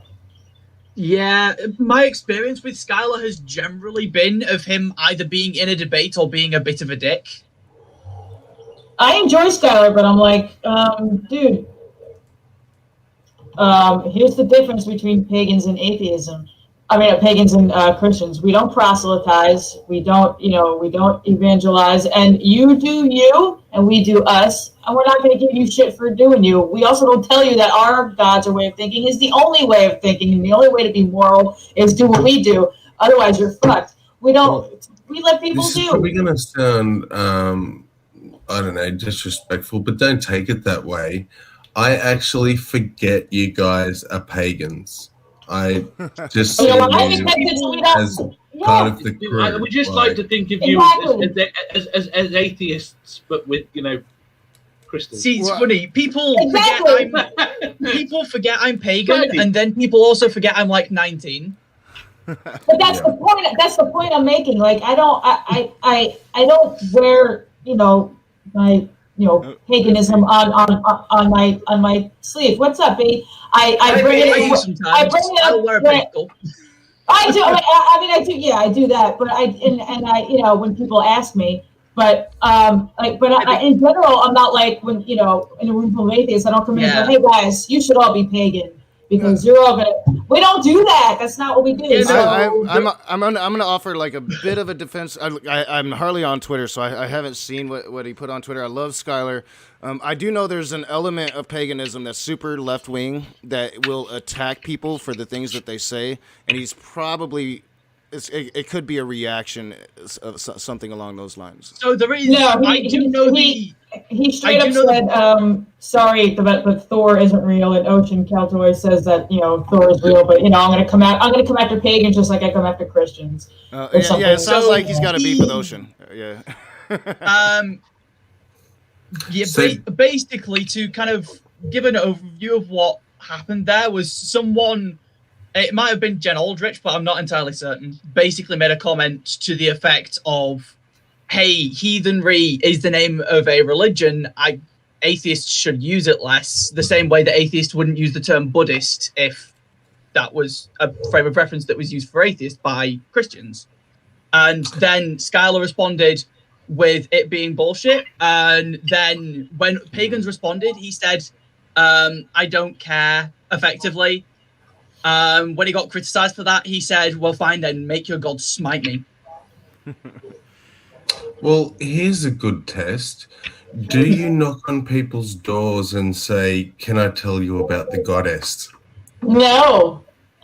Yeah, my experience with Skylar has generally been of him either being in a debate or being a bit of a dick. I enjoy Skylar, but I'm like, dude, here's the difference between pagans and atheism. I mean, pagans and Christians. We don't proselytize. We don't evangelize. And you do you, and we do us. And we're not going to give you shit for doing you. We also don't tell you that our God's way of thinking is the only way of thinking, and the only way to be moral is do what we do. Otherwise, you're fucked. We don't. We let people This do. is probably going to sound, I don't know, disrespectful, but don't take it that way. I actually forget you guys are pagans. I just You see know, I you think that we don't- as yeah. part of the crew. We just like to think of you as atheists, but with crystals. See, it's funny. People Exactly. forget I'm pagan, and then people also forget I'm like 19. But that's the point. That's the point I'm making. Like, I don't wear, my, paganism on my sleeve. What's up, B? I bring it. I bring it up. I'll wear a pickle. I do. I do. Yeah, I do that. But I, when people ask me, but in general, I'm not like when in a room full of atheists, I don't come in and say, hey guys, you should all be pagan because you're all gonna. We don't do that. That's not what we do. Yeah, I'm gonna offer like a bit of a defense. I'm hardly on Twitter, so I haven't seen what he put on Twitter. I love Skylar. I do know there's an element of paganism that's super left wing that will attack people for the things that they say, and he's probably. It could be a reaction of something along those lines. So there is. He straight up said, "Sorry, but Thor isn't real." And Ocean Killjoy says that Thor is real, but I'm going to come after pagans just like I come after Christians. Yeah, it sounds like he's got to beef with Ocean. Yeah. Basically, to kind of give an overview of what happened, there was someone. It might have been Jen Aldrich, but I'm not entirely certain. Basically made a comment to the effect of, hey, heathenry is the name of a religion. Atheists should use it less, the same way that atheists wouldn't use the term Buddhist if that was a frame of reference that was used for atheists by Christians. And then Skylar responded with it being bullshit. And then when pagans responded, he said, I don't care, effectively. When he got criticized for that, he said, well, fine then, make your god smite me. Well, here's a good test. Do you knock on people's doors and say, can I tell you about the goddess? No.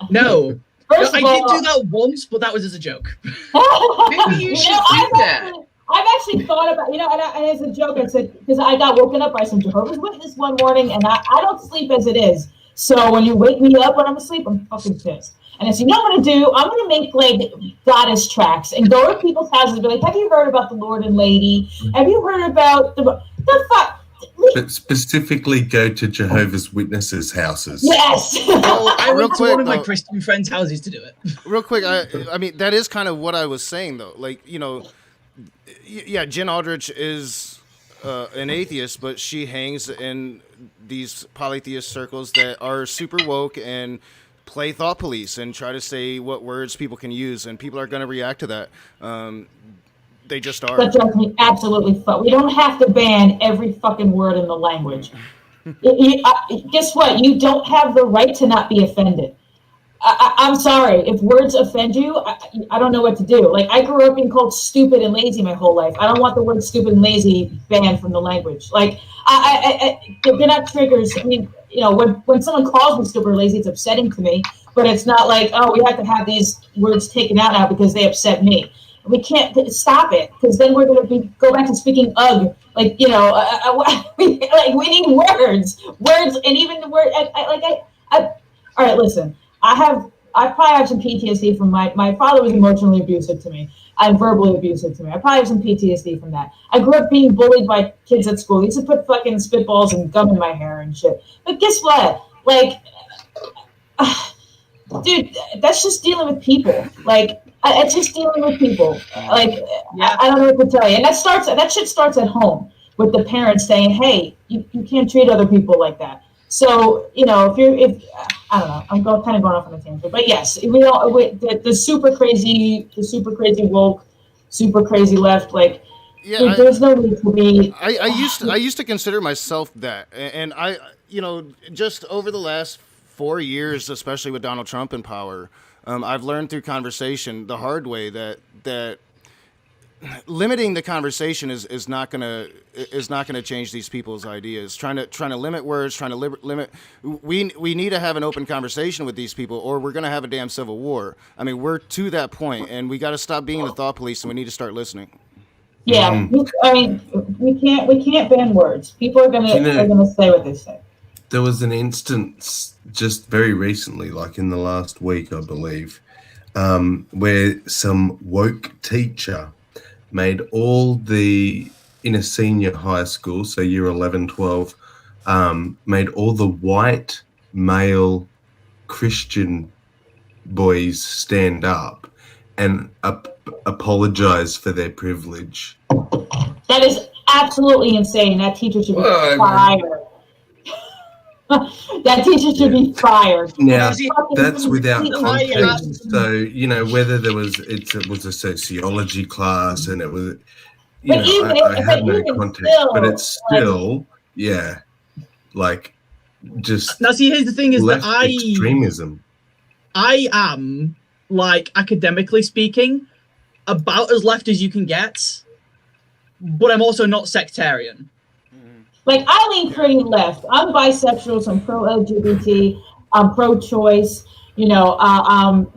No. First I of all, did do that once, but that was as a joke. Maybe you should do that. I've actually thought about, and as a joke, I said, because I got woken up by some Jehovah's Witness one morning, and I don't sleep as it is. So when you wake me up when I'm asleep, I'm fucking pissed. And I said, what I'm going to do? I'm going to make like goddess tracks and go to people's houses and be like, have you heard about the Lord and Lady? Have you heard about the fuck? But specifically go to Jehovah's Witnesses' houses. Yes. I went to one of my Christian friends' houses to do it. Real quick, I mean, that is kind of what I was saying, though. Like, yeah, Jen Aldrich is an atheist, but she hangs in these polytheist circles that are super woke and play thought police and try to say what words people can use, and people are going to react to that. They just are. That drives me absolutely fuck. We don't have to ban every fucking word in the language. Guess what? You don't have the right to not be offended. I'm sorry. If words offend you, I don't know what to do. Like, I grew up being called stupid and lazy my whole life. I don't want the word stupid and lazy banned from the language. Like, they're not triggers. I mean, when someone calls me stupid or lazy, it's upsetting to me. But it's not like, oh, we have to have these words taken out now because they upset me. We can't stop it, because then we're going to go back to speaking ugh. Like, we need words, and even the word. All right, listen. I probably have some PTSD from my father was emotionally abusive to me and verbally abusive to me. I probably have some PTSD from that. I grew up being bullied by kids at school. They used to put fucking spitballs and gum in my hair and shit. But guess what? Like, dude, that's just dealing with people. Like, it's just dealing with people. Like, yeah. I don't know what to tell you. And that shit starts at home with the parents saying, hey, you can't treat other people like that. So, if I don't know, I'm kind of going off on a tangent, but yes, the super crazy woke, super crazy left, like, yeah, dude, there's no need to be. I used to consider myself that, and I, just over the last 4 years, especially with Donald Trump in power, I've learned through conversation the hard way that limiting the conversation is not gonna change these people's ideas. Trying to limit words, trying to limit. We need to have an open conversation with these people, or we're gonna have a damn civil war. I mean, we're to that point, and we got to stop being the thought police, and we need to start listening. Yeah, I mean, we can't ban words. People are gonna say what they say. there was an instance just very recently, like in the last week, I believe, where some woke teacher made all the, in a senior high school, so year 11, 12, made all the white male Christian boys stand up and apologize for their privilege. That is absolutely insane. That teacher should be fired. That teacher should be fired. Now, that's without context. So, you know, whether it was a sociology class and it was, you know, I have no context, but it's still, yeah, like, just now. See, here's the thing: is that extremism. I am, like, academically speaking, about as left as you can get, but I'm also not sectarian. Like, I lean pretty left. I'm bisexual, so I'm pro-LGBT. I'm pro-choice. You know, I'm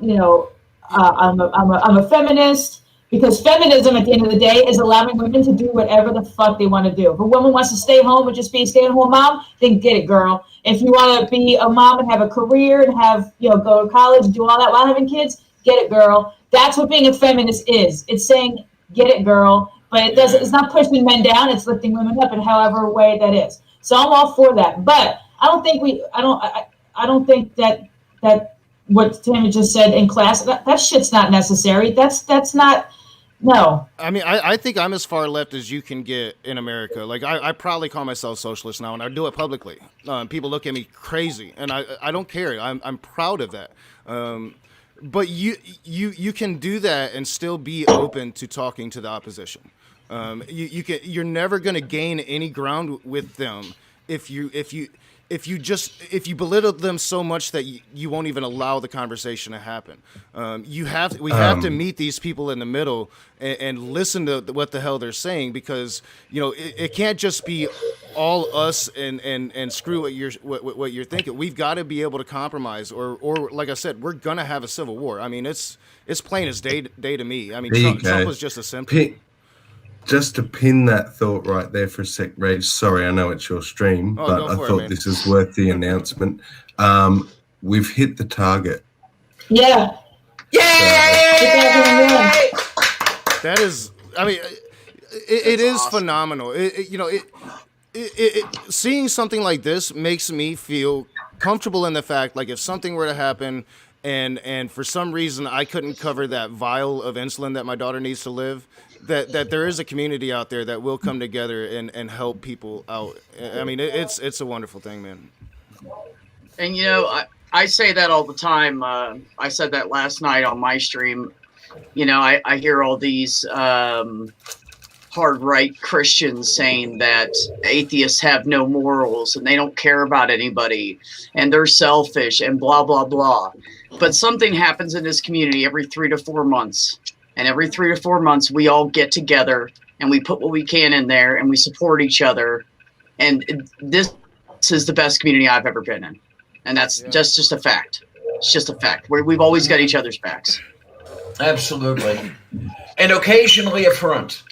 a feminist, because feminism, at the end of the day, is allowing women to do whatever the fuck they want to do. If a woman wants to stay home and just be a stay-at-home mom, then get it, girl. If you want to be a mom and have a career and have, you know, go to college and do all that while having kids, get it, girl. That's what being a feminist is. It's saying, get it, girl. But it doesn't. It's not pushing men down. It's lifting women up in however way that is. So I'm all for that. But I don't think I don't think that what Tammy just said in class, that shit's not necessary. That's not. No. I mean, I think I'm as far left as you can get in America. Like, I proudly call myself socialist now, and I do it publicly. People look at me crazy, and I don't care. I'm proud of that. But you can do that and still be open to talking to the opposition. You're never going to gain any ground with them if you belittle them so much that you won't even allow the conversation to happen. We have to meet these people in the middle and listen to what the hell they're saying, because, you know, it can't just be all us and screw what you're thinking. We've got to be able to compromise, or like I said, we're gonna have a civil war. I mean, it's plain as day to me. I mean, Trump was just a symptom. Just to pin that thought right there for a sec, Rage. Sorry, I know it's your stream, but I thought this is worth the announcement. We've hit the target. Yeah. Yay! That is, I mean, it is awesome. Phenomenal. Seeing something like this makes me feel comfortable in the fact, like, if something were to happen and for some reason I couldn't cover that vial of insulin that my daughter needs to live, that there is a community out there that will come together and help people out. I mean, it's a wonderful thing, man. And, you know, I say that all the time. I said that last night on my stream. You know, I hear all these hard right Christians saying that atheists have no morals and they don't care about anybody and they're selfish and blah, blah, blah. But something happens in this community every 3 to 4 months. And every 3 to 4 months, we all get together and we put what we can in there and we support each other. And this is the best community I've ever been in. And that's just a fact. It's just a fact. We've always got each other's backs. Absolutely. And occasionally a front.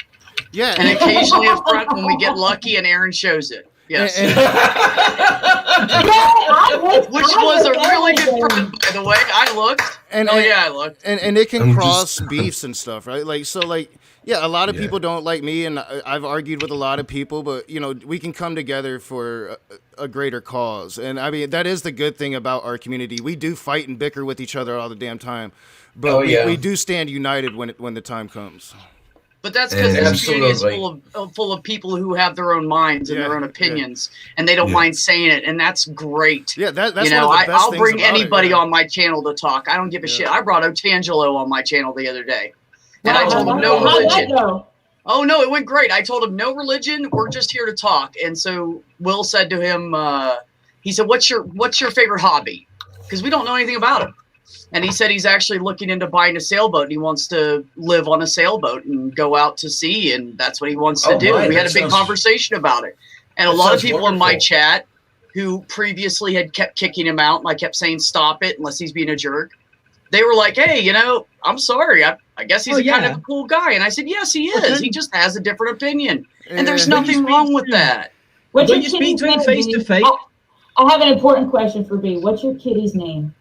Yeah. And occasionally a front when we get lucky and Aaron shows it. Yes. Which was a really good front, by the way. I looked. I looked. And it can cross beefs and stuff, right? Like, so, like, yeah, a lot of people don't like me, and I've argued with a lot of people, but, you know, we can come together for a greater cause. And, I mean, that is the good thing about our community. We do fight and bicker with each other all the damn time, but we do stand united when the time comes. But that's because this community is full of people who have their own minds and their own opinions, and they don't mind saying it, and that's great. Yeah, that's you know, I'll bring anybody on my channel to talk. I don't give a shit. I brought Otangelo on my channel the other day, and I told him no religion. Oh no, it went great. I told him no religion. We're just here to talk. And so Will said to him, he said, "What's your favorite hobby?" Because we don't know anything about him. And he said he's actually looking into buying a sailboat, and he wants to live on a sailboat and go out to sea, and that's what he wants to do. We had a big conversation about it. And a lot of people in my chat who previously had kept kicking him out, and I kept saying, stop it, unless he's being a jerk. They were like, hey, you know, I'm sorry. I guess he's kind of a cool guy. And I said, yes, he is. He just has a different opinion. And there's nothing wrong with that. When you speak to him face to face, I have an important question for B. What's your kitty's name?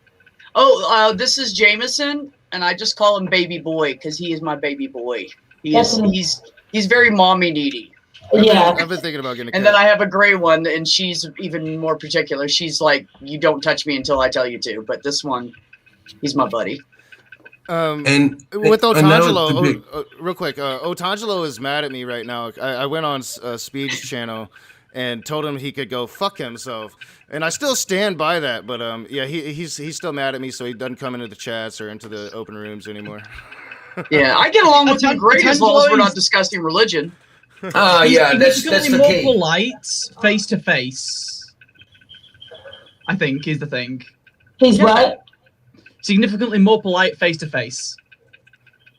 Oh, this is Jameson, and I just call him Baby Boy because he is my baby boy. He's very mommy needy. Yeah. I've been thinking about getting a cat. And then I have a gray one, and she's even more particular. She's like, you don't touch me until I tell you to. But this one, he's my buddy. And with Otangelo, real quick, Otangelo is mad at me right now. I went on Speed's channel and told him he could go fuck himself, and I still stand by that. But yeah, he's still mad at me, so he doesn't come into the chats or into the open rooms anymore. Yeah, I get along with him great as long as we're not discussing religion. Yeah, that's the more key. polite face to face, I think, is the thing. He's what? Significantly more polite face to face.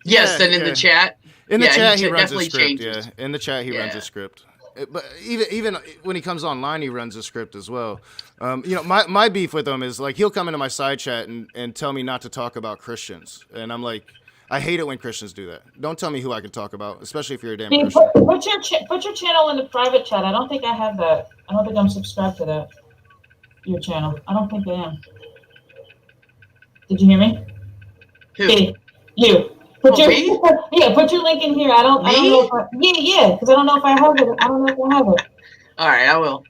Yes, than in the chat. In the chat, he runs definitely a script. changes. Yeah, in the chat, he runs a script. But even when he comes online, he runs a script as well. You know, my beef with him is like he'll come into my side chat and tell me not to talk about Christians, and I'm like, I hate it when Christians do that. Don't tell me who I can talk about, especially if you're a damn Christian. Put your channel in the private chat. I don't think I have that. I don't think I'm subscribed to that. Your channel. I don't think I am. Did you hear me? Who? Hey, you. Put your me? put your link in here. I don't know if because I don't know if I have it. I don't know if I have it. All right, I will.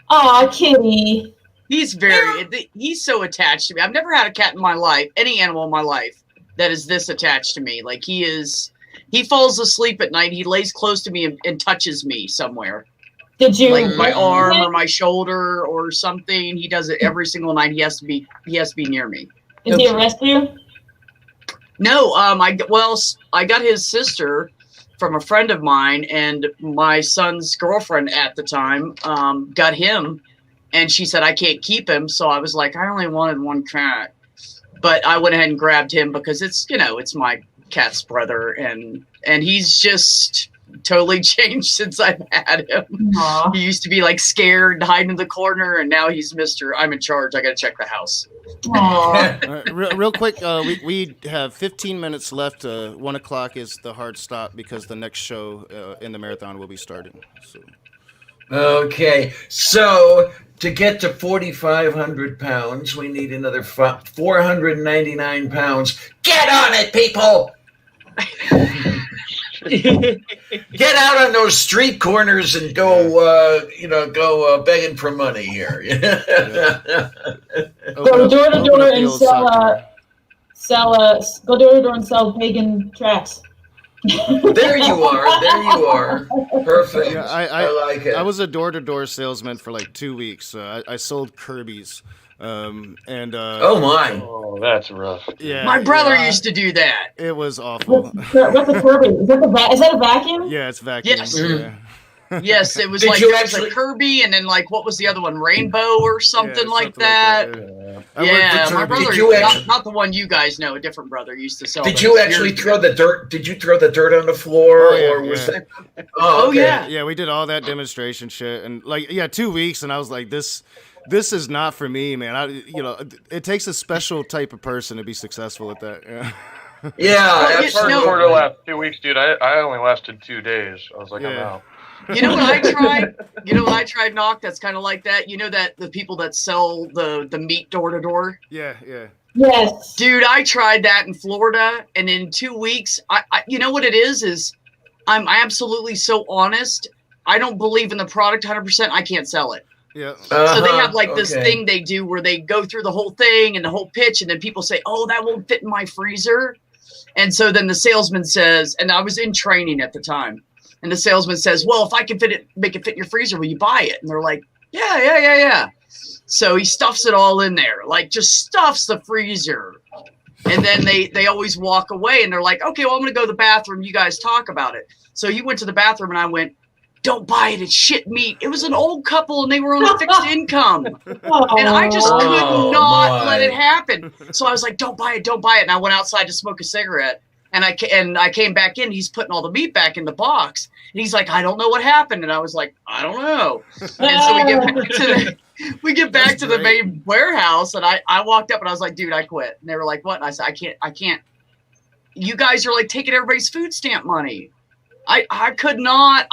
Aw, kitty. He's so attached to me. I've never had a cat in my life, any animal in my life, that is this attached to me. Like he falls asleep at night. He lays close to me and touches me somewhere. Did you like my arm or my shoulder or something? He does it every single night. He has to be near me. Did he arrest you? No, I got his sister from a friend of mine, and my son's girlfriend at the time got him, and she said I can't keep him. So I was like, I only wanted one cat, but I went ahead and grabbed him because it's my cat's brother, and he's just totally changed since I've had him. Aww. He used to be like scared, hiding in the corner, and now he's Mr. I'm in charge. I got to check the house. Real quick, we have 15 minutes left. 1 o'clock is the hard stop because the next show in the marathon will be starting. So. Okay, so to get to 4,500 pounds, we need another 499 pounds. Get on it, people! Get out on those street corners and go begging for money here. Go door to door and go door to door and sell pagan tracks. There you are. Perfect. Yeah, I like it. I was a door-to-door salesman for like 2 weeks. I sold Kirby's. Oh my! Oh, that's rough. Yeah, my brother used to do that. It was awful. What's a Kirby? Is that a vacuum? Yeah, it's vacuum. Yes. Yeah. Yes, it was Did like you there was actually- a Kirby, and then like what was the other one? Rainbow or something like that. Yeah, my brother, not the one you guys know, a different brother used to sell. Did you actually throw the dirt? Did you throw the dirt on the floor, or was that? Oh, okay. yeah. Yeah, we did all that demonstration shit, and 2 weeks, and I was like, this is not for me, man. It takes a special type of person to be successful at that. Yeah. Yeah, For the last 2 weeks, dude, I only lasted 2 days. I was like, I'm out. You know what I tried? Knock? That's kind of like that. You know that the people that sell the meat door to door? Yeah. Yes. Dude, I tried that in Florida, and in 2 weeks, I you know what it is I'm absolutely so honest. I don't believe in the product 100%. I can't sell it. Yeah. So they have like this thing they do where they go through the whole thing and the whole pitch, and then people say, "Oh, that won't fit in my freezer." And so then the salesman says, and I was in training at the time, and the salesman says, "Well, if I can make it fit in your freezer, will you buy it?" And they're like, Yeah. So he stuffs it all in there, like just stuffs the freezer. And then they always walk away, and they're like, "Okay, well, I'm going to go to the bathroom. You guys talk about it." So he went to the bathroom, and I went, "Don't buy it. It's shit meat." It was an old couple, and they were on a fixed income. And I just could not let it happen. So I was like, don't buy it. And I went outside to smoke a cigarette. And I came back in. He's putting all the meat back in the box. And he's like, "I don't know what happened." And I was like, "I don't know." And so we get back to the main warehouse. And I walked up, and I was like, "Dude, I quit." And they were like, "What?" And I said, I can't. You guys are like taking everybody's food stamp money. I could not.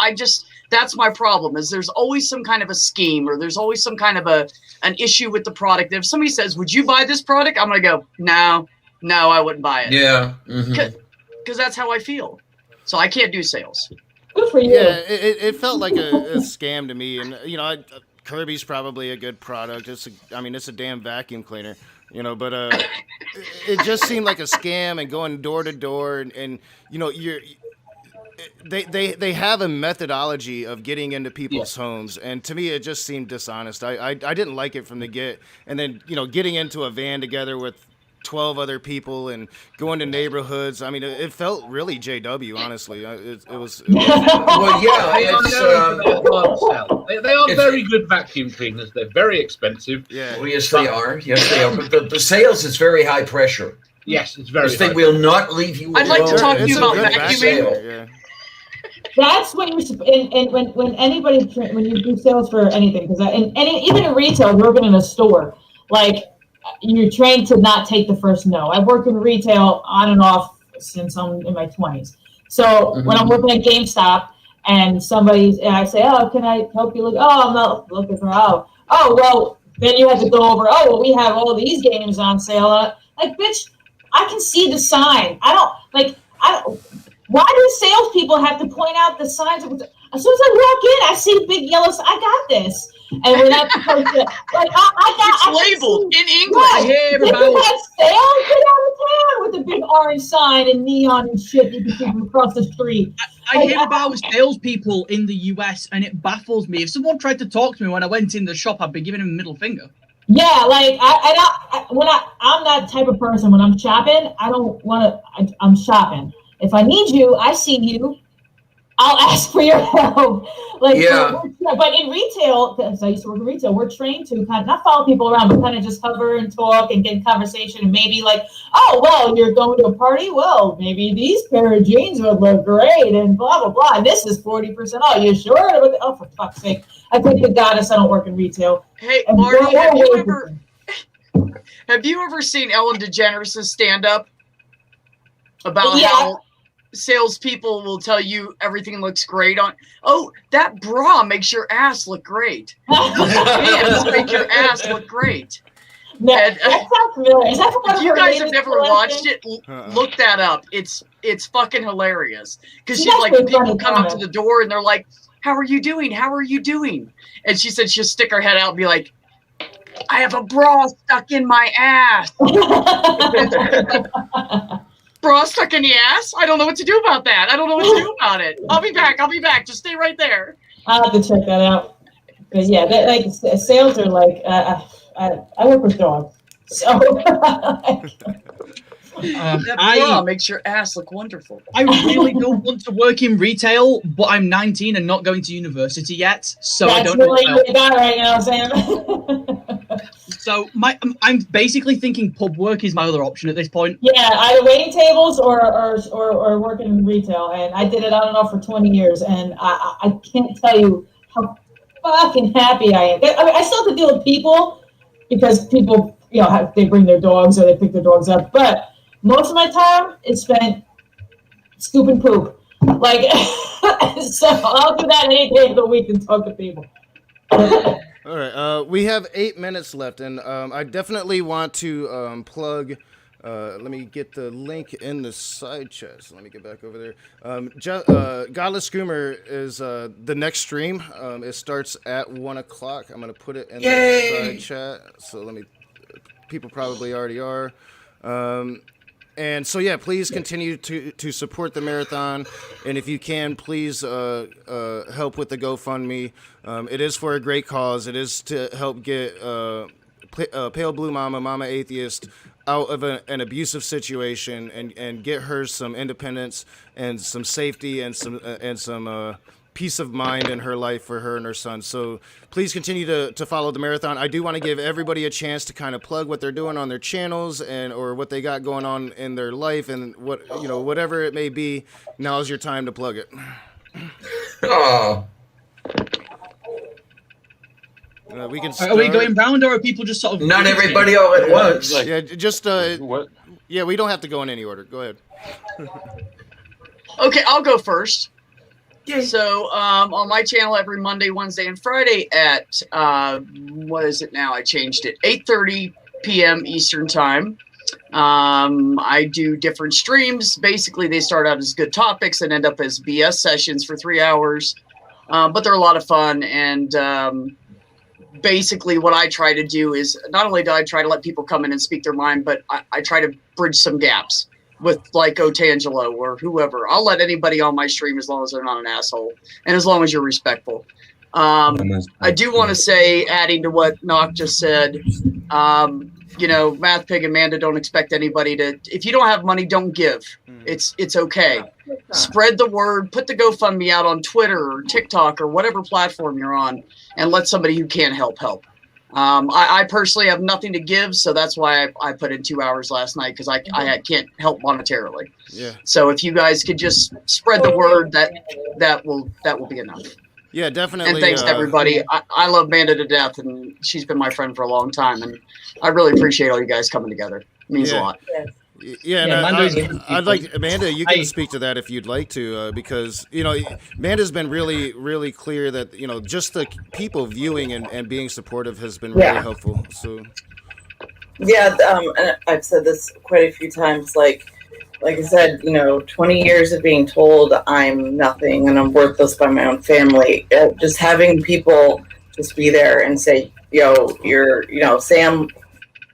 That's my problem. Is there's always some kind of a scheme, or there's always some kind of an issue with the product. If somebody says, "Would you buy this product?" I'm gonna go, "No, I wouldn't buy it." Yeah, because that's how I feel. So I can't do sales. Good for you. Yeah, it felt like a scam to me, and Kirby's probably a good product. It's a damn vacuum cleaner, but it just seemed like a scam and going door to door, and they have a methodology of getting into people's homes, and to me it just seemed dishonest. I didn't like it from the get, and then getting into a van together with 12 other people and going to neighborhoods. I mean, it felt really JW, honestly. It was well, yeah, they are very good vacuum cleaners. They're very expensive. Yeah, well, yes, they are. But the sales is very high pressure. Yes, it's very. They will not leave you. I'd like to talk to you about vacuuming. Yeah. That's when when anybody when you do sales for anything, because even in retail, working in a store, like you're trained to not take the first no. I've worked in retail on and off since I'm in my 20s. So when I'm working at GameStop and I say, "Oh, can I help you look?" "Oh, I'm not looking for." Oh, well, then you have to go over. "Oh, well, we have all these games on sale." Like, bitch, I can see the sign. Why do salespeople have to point out the signs? As soon as I walk in, I see big yellow sign. I got this. And we're not supposed to, it's labeled in English. Right. If you have sale, get out of town with a big orange sign and neon and shit you can see across the street. I hear about salespeople in the US, and it baffles me. If someone tried to talk to me when I went in the shop, I'd be giving him a middle finger. Yeah, I'm that type of person. When I'm shopping, I don't want to. I'm shopping. If I need you, I see you. I'll ask for your help. But in retail, because I used to work in retail, we're trained to kind of not follow people around, but kind of just hover and talk and get in conversation, and maybe like, "Oh, well, you're going to a party? Well, maybe these pair of jeans would look great," and blah, blah, blah. And this is 40% off. You sure? Oh, for fuck's sake. I thank the goddess I don't work in retail. Hey, And Marty, have you ever seen Ellen DeGeneres' stand-up about how salespeople will tell you everything looks great on? "Oh, that bra makes your ass look great. Those pants make your ass look great." No, that sounds familiar. Is that if you guys have never watched it, look that up. It's fucking hilarious. Because she's like, people come up to the door and they're like, "How are you doing? How are you doing?" And she said she'll stick her head out and be like, "I have a bra stuck in my ass." Bra stuck in the ass? I don't know what to do about that. I don't know what to do about it. I'll be back. Just stay right there. I'll have to check that out. But yeah, sales are like, I work with dogs. So that bra makes your ass look wonderful. I really don't want to work in retail, but I'm 19 and not going to university yet, so I don't know. That's really what you got right now, Sam. So I'm basically thinking pub work is my other option at this point. Yeah, either waiting tables or working in retail, and I did it on and off for 20 years, and I can't tell you how fucking happy I am. I mean, I still have to deal with people because people, they bring their dogs or they pick their dogs up, but most of my time is spent scooping poop. So I'll do that any day of the week and talk to people. All right, we have 8 minutes left, and I definitely want to plug. Let me get the link in the side chat. So let me get back over there. Godless Scoomer is the next stream. It starts at 1 o'clock. I'm gonna put it in the side chat. So let me. People probably already are. And so, yeah, please continue to support the marathon. And if you can, please help with the GoFundMe. It is for a great cause. It is to help get Pale Blue Momma Atheist out of an abusive situation and get her some independence and some safety and some peace of mind in her life for her and her son. So please continue to follow the marathon. I do want to give everybody a chance to kind of plug what they're doing on their channels or what they got going on in their life, and whatever it may be. Now is your time to plug it. Oh. We can start. Are we going round, or are people just sort of not everybody all at once? Yeah, just what? Yeah, we don't have to go in any order. Go ahead. Okay, I'll go first. So on my channel every Monday, Wednesday, and Friday at what is it now? I changed it. 8:30 p.m. Eastern time. I do different streams. Basically, they start out as good topics and end up as BS sessions for 3 hours. But they're a lot of fun. And basically, what I try to do is not only do I try to let people come in and speak their mind, but I try to bridge some gaps with like Otangelo or whoever. I'll let anybody on my stream as long as they're not an asshole and as long as you're respectful. I do want to say, adding to what Nock just said, you know, MathPig and Manda don't expect anybody to. If you don't have money, don't give. It's okay. Spread the word. Put the GoFundMe out on Twitter or TikTok or whatever platform you're on, and let somebody who can help. I personally have nothing to give, so that's why I put in 2 hours last night because I can't help monetarily. Yeah. So if you guys could just spread the word, that will be enough. Yeah, definitely. And thanks to everybody. I love Manda to death, and she's been my friend for a long time, and I really appreciate all you guys coming together. It means a lot. Yeah, and I'd like Amanda. You can speak to that if you'd like to, because you know, Amanda's been really, really clear that you know just the people viewing and being supportive has been really helpful. So, yeah, and I've said this quite a few times. Like I said, you know, 20 years of being told I'm nothing and I'm worthless by my own family. Just having people just be there and say, "Yo, you're," you know, Sam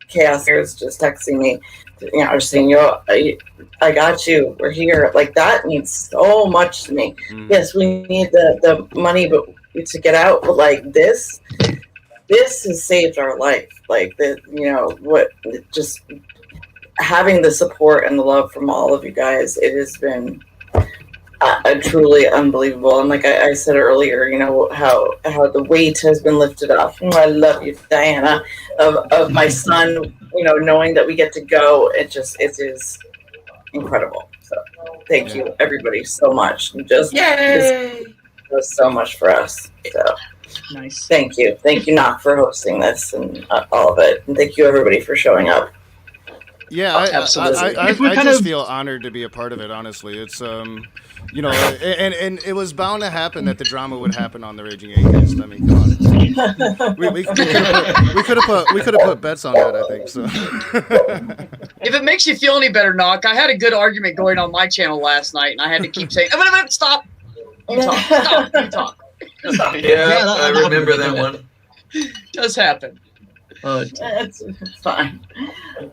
Chaos here is just texting me. You know, just saying, "Yo, I got you. We're here." Like that means so much to me. Yes, we need the money, but to get out. But like this has saved our life. Like you know, just having the support and the love from all of you guys. It has been truly unbelievable. And like I said earlier, you know how the weight has been lifted off. I love you, Diana, of my son. You know, knowing that we get to go, it is incredible. So thank you, everybody, so much. Just does so much for us. So nice. Thank you, Nock, for hosting this and all of it, and thank you everybody for showing up. Yeah, absolutely. I just feel honored to be a part of it. Honestly, it's you know, and it was bound to happen that the drama would happen on the Raging Atheist. I mean, come on. We could have put bets on that. I think so. If it makes you feel any better, Nock, I had a good argument going on my channel last night, and I had to keep saying, "Stop! You talk. Stop! You talk." Yeah, I remember that one. Does happen. It's fine.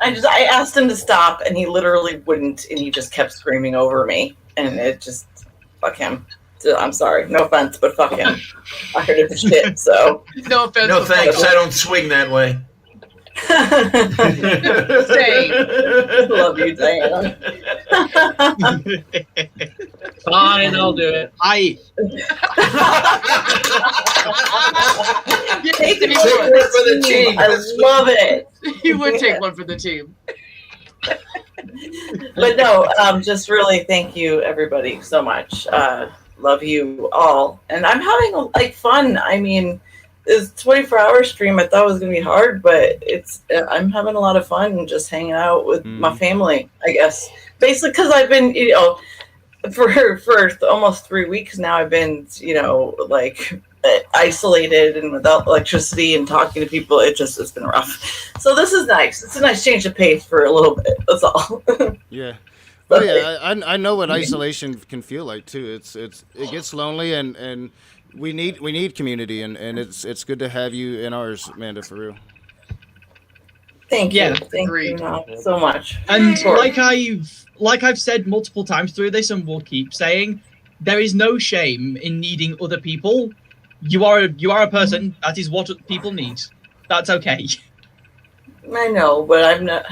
I asked him to stop, and he literally wouldn't, and he just kept screaming over me, and it just fuck him. So, I'm sorry, no offense, but fuck him. I heard his shit. So no offense. No thanks. I don't swing that way. Love you, Diana. Fine, I'll do it. Take one for the team. I love it. You would take one for the team. But no, just really thank you, everybody, so much. Love you all, and I'm having fun. I mean, this 24-hour stream I thought was gonna be hard, but I'm having a lot of fun just hanging out with my family. I guess basically because I've been, you know, for almost 3 weeks now. I've been, you know, like isolated and without electricity and talking to people. It's been rough. So this is nice. It's a nice change of pace for a little bit. That's all. Yeah. Oh yeah, I know what isolation can feel like too. It gets lonely, and we need community, and it's good to have you in ours, Amanda, for real. Thank you, thank you so much. And like I've said multiple times through this, and will keep saying, there is no shame in needing other people. You are a person. That is what people need. That's okay. I know, but I'm not.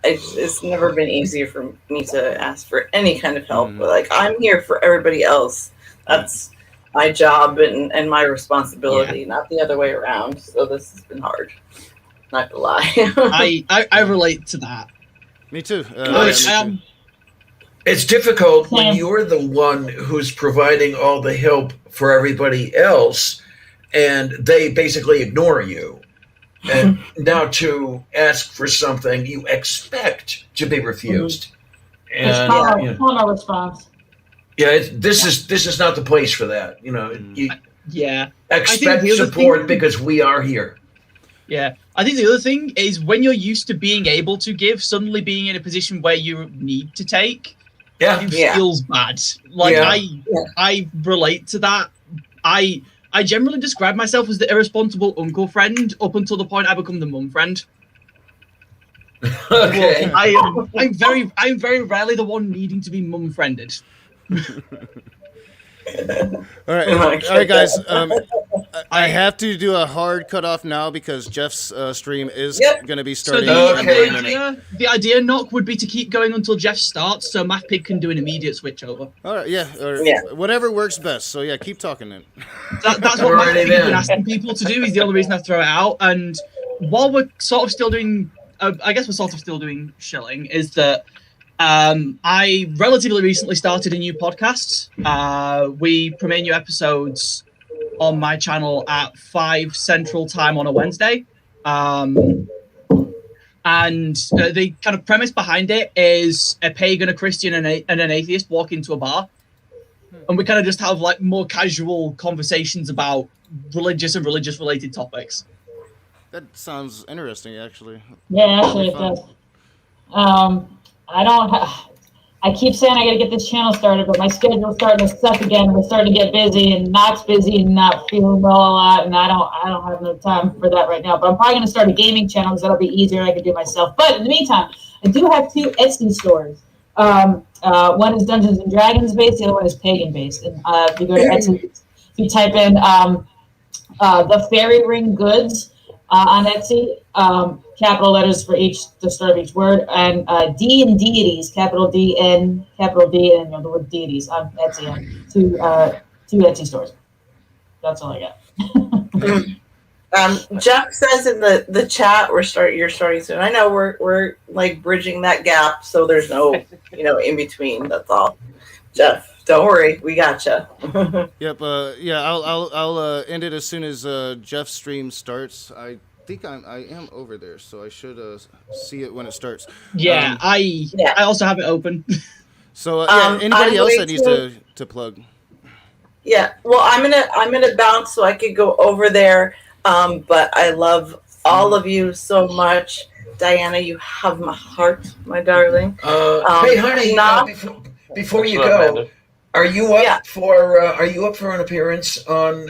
It's never been easier for me to ask for any kind of help. But like, I'm here for everybody else. That's my job and my responsibility, not the other way around. So this has been hard. Not to lie. I relate to that. Me too. It's difficult when you're the one who's providing all the help for everybody else, and they basically ignore you. And now to ask for something you expect to be refused. It's common response. Yeah, this is not the place for that. You know, you expect the other support thing- because we are here. Yeah, I think the other thing is when you're used to being able to give, suddenly being in a position where you need to take, feels bad. Like I relate to that. I generally describe myself as the irresponsible uncle friend up until the point I become the mum friend. Okay. I'm very rarely the one needing to be mum friended. All right, guys. I have to do a hard cutoff now because Jeff's stream is going to be starting. The idea, Knock, would be to keep going until Jeff starts, so MathPig can do an immediate switch over. All right, whatever works best. So yeah, keep talking then. That's what MathPig has been asking people to do. Is the only reason I throw it out. And while we're sort of still doing, I guess we're sort of still doing shilling, is that I relatively recently started a new podcast. We premiere new episodes on my channel at 5 Central Time on a Wednesday. And the kind of premise behind it is a pagan, a Christian, and an atheist walk into a bar. And we kind of just have like more casual conversations about religious and religious-related topics. That sounds interesting, actually. Yeah, actually it does. I keep saying I got to get this channel started, but my schedule's starting to suck again. We're starting to get busy, and Knock's busy and not feeling well a lot, and I don't have no time for that right now. But I'm probably going to start a gaming channel because that'll be easier. I can do myself. But in the meantime, I do have 2 Etsy stores. One is Dungeons and Dragons based, the other one is pagan based. And if you go to Etsy, if you type in the Fairy Ring Goods on Etsy, capital letters for the start of each word, and D and Deities, capital D and capital D, and the word deities on Etsy. Two Etsy stores. That's all I got. Jeff says in the chat you're starting soon. I know we're like bridging that gap, so there's no in between. That's all. Jeff, don't worry, we gotcha. Yep. I'll end it as soon as Jeff's stream starts. I think I am over there, so I should see it when it starts. Yeah, I also have it open. So anybody else that needs to plug? Yeah, well, I'm gonna bounce so I could go over there. But I love all of you so much. Diana, you have my heart, my darling. Hey, honey, before you go, are you up for an appearance on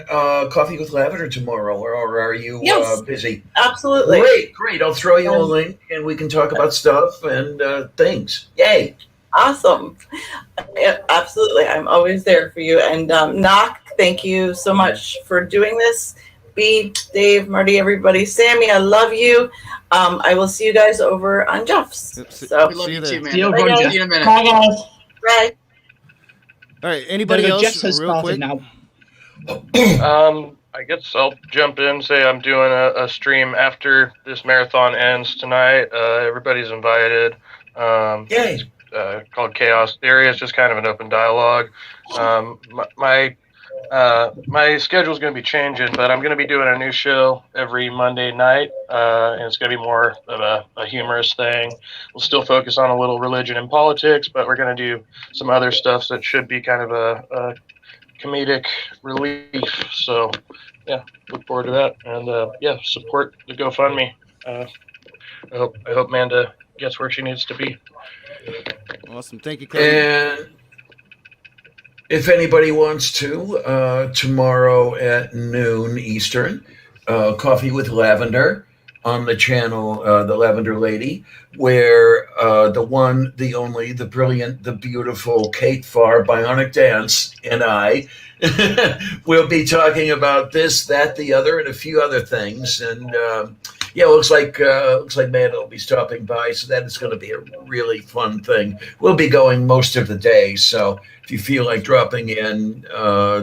Coffee with Lavender tomorrow, or are you busy? Absolutely. Great. I'll throw you a link, and we can talk about stuff and things. Yay! Awesome. Yeah, absolutely. I'm always there for you. And Knock, thank you so much for doing this. B, Dave, Marty, everybody, Sammy, I love you. I will see you guys over on Jeff's. So we love you too, man. See you in a minute. Bye, guys. Bye. All right. Anybody else? Jeff has real started quick? now. I guess I'll jump in. Say I'm doing a stream after this marathon ends tonight. Everybody's invited. Yay! Called Chaos Theory. It's just kind of an open dialogue. My schedule is going to be changing, but I'm going to be doing a new show every Monday night, and it's going to be more of a humorous thing. We'll still focus on a little religion and politics, but we're going to do some other stuff that should be kind of a comedic relief. So, yeah, look forward to that, and support the GoFundMe. I hope Manda gets where she needs to be. Awesome, thank you, Kevin. And if anybody wants to, tomorrow at noon Eastern, Coffee with Lavender on the channel, The Lavender Lady, where the one, the only, the brilliant, the beautiful Kate Farr, Bionic Dance, and I will be talking about this, that, the other, and a few other things. And it looks like Manda will be stopping by, so that is going to be a really fun thing. We'll be going most of the day, so if you feel like dropping in,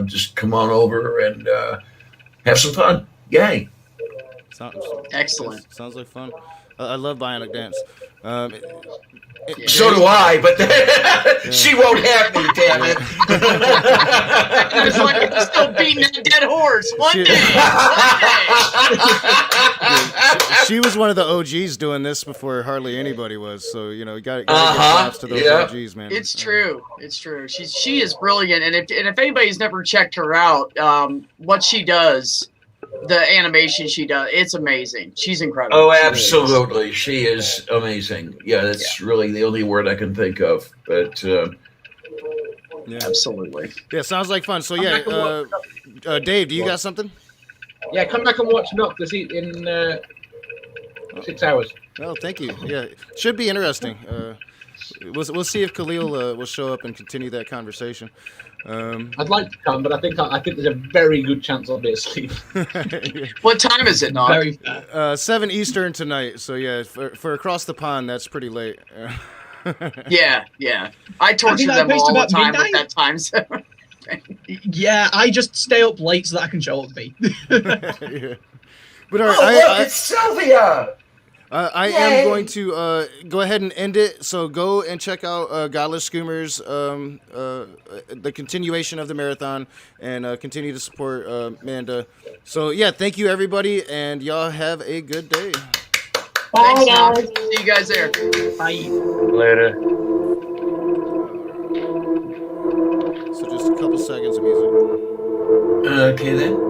just come on over and have some fun. Yay! Excellent. Sounds like fun. I love Bionic Dance. So do I, but she won't have me, damn it. It's like it's still beating that dead horse. One day. She was one of the OGs doing this before hardly anybody was. So you got to give props to those OGs, man. It's true. It's true. She is brilliant, and if anybody's never checked her out, what she does. The animation she does, it's amazing. She's incredible. Oh, absolutely. She is amazing. Yeah, that's really the only word I can think of. But absolutely. Yeah, sounds like fun. So Dave, do you got something? Yeah, come back and watch Knock this in 6 hours. Oh, thank you. Yeah, should be interesting. We'll see if Khalil will show up and continue that conversation. I'd like to come, but I think there's a very good chance I'll be asleep. What time is it, Nog? 7 Eastern tonight. So yeah, for across the pond, that's pretty late. Yeah. I torture them all the time with that time zone. Yeah, I just stay up late so that I can show up to be. Yeah. But all right, look, it's Sylvia. I am going to go ahead and end it. So go and check out Godless Scoomers, the continuation of the marathon, and continue to support Manda. So yeah, thank you everybody, and y'all have a good day. Bye, guys. See you guys there. Bye. Later. So just a couple seconds of music. Okay then.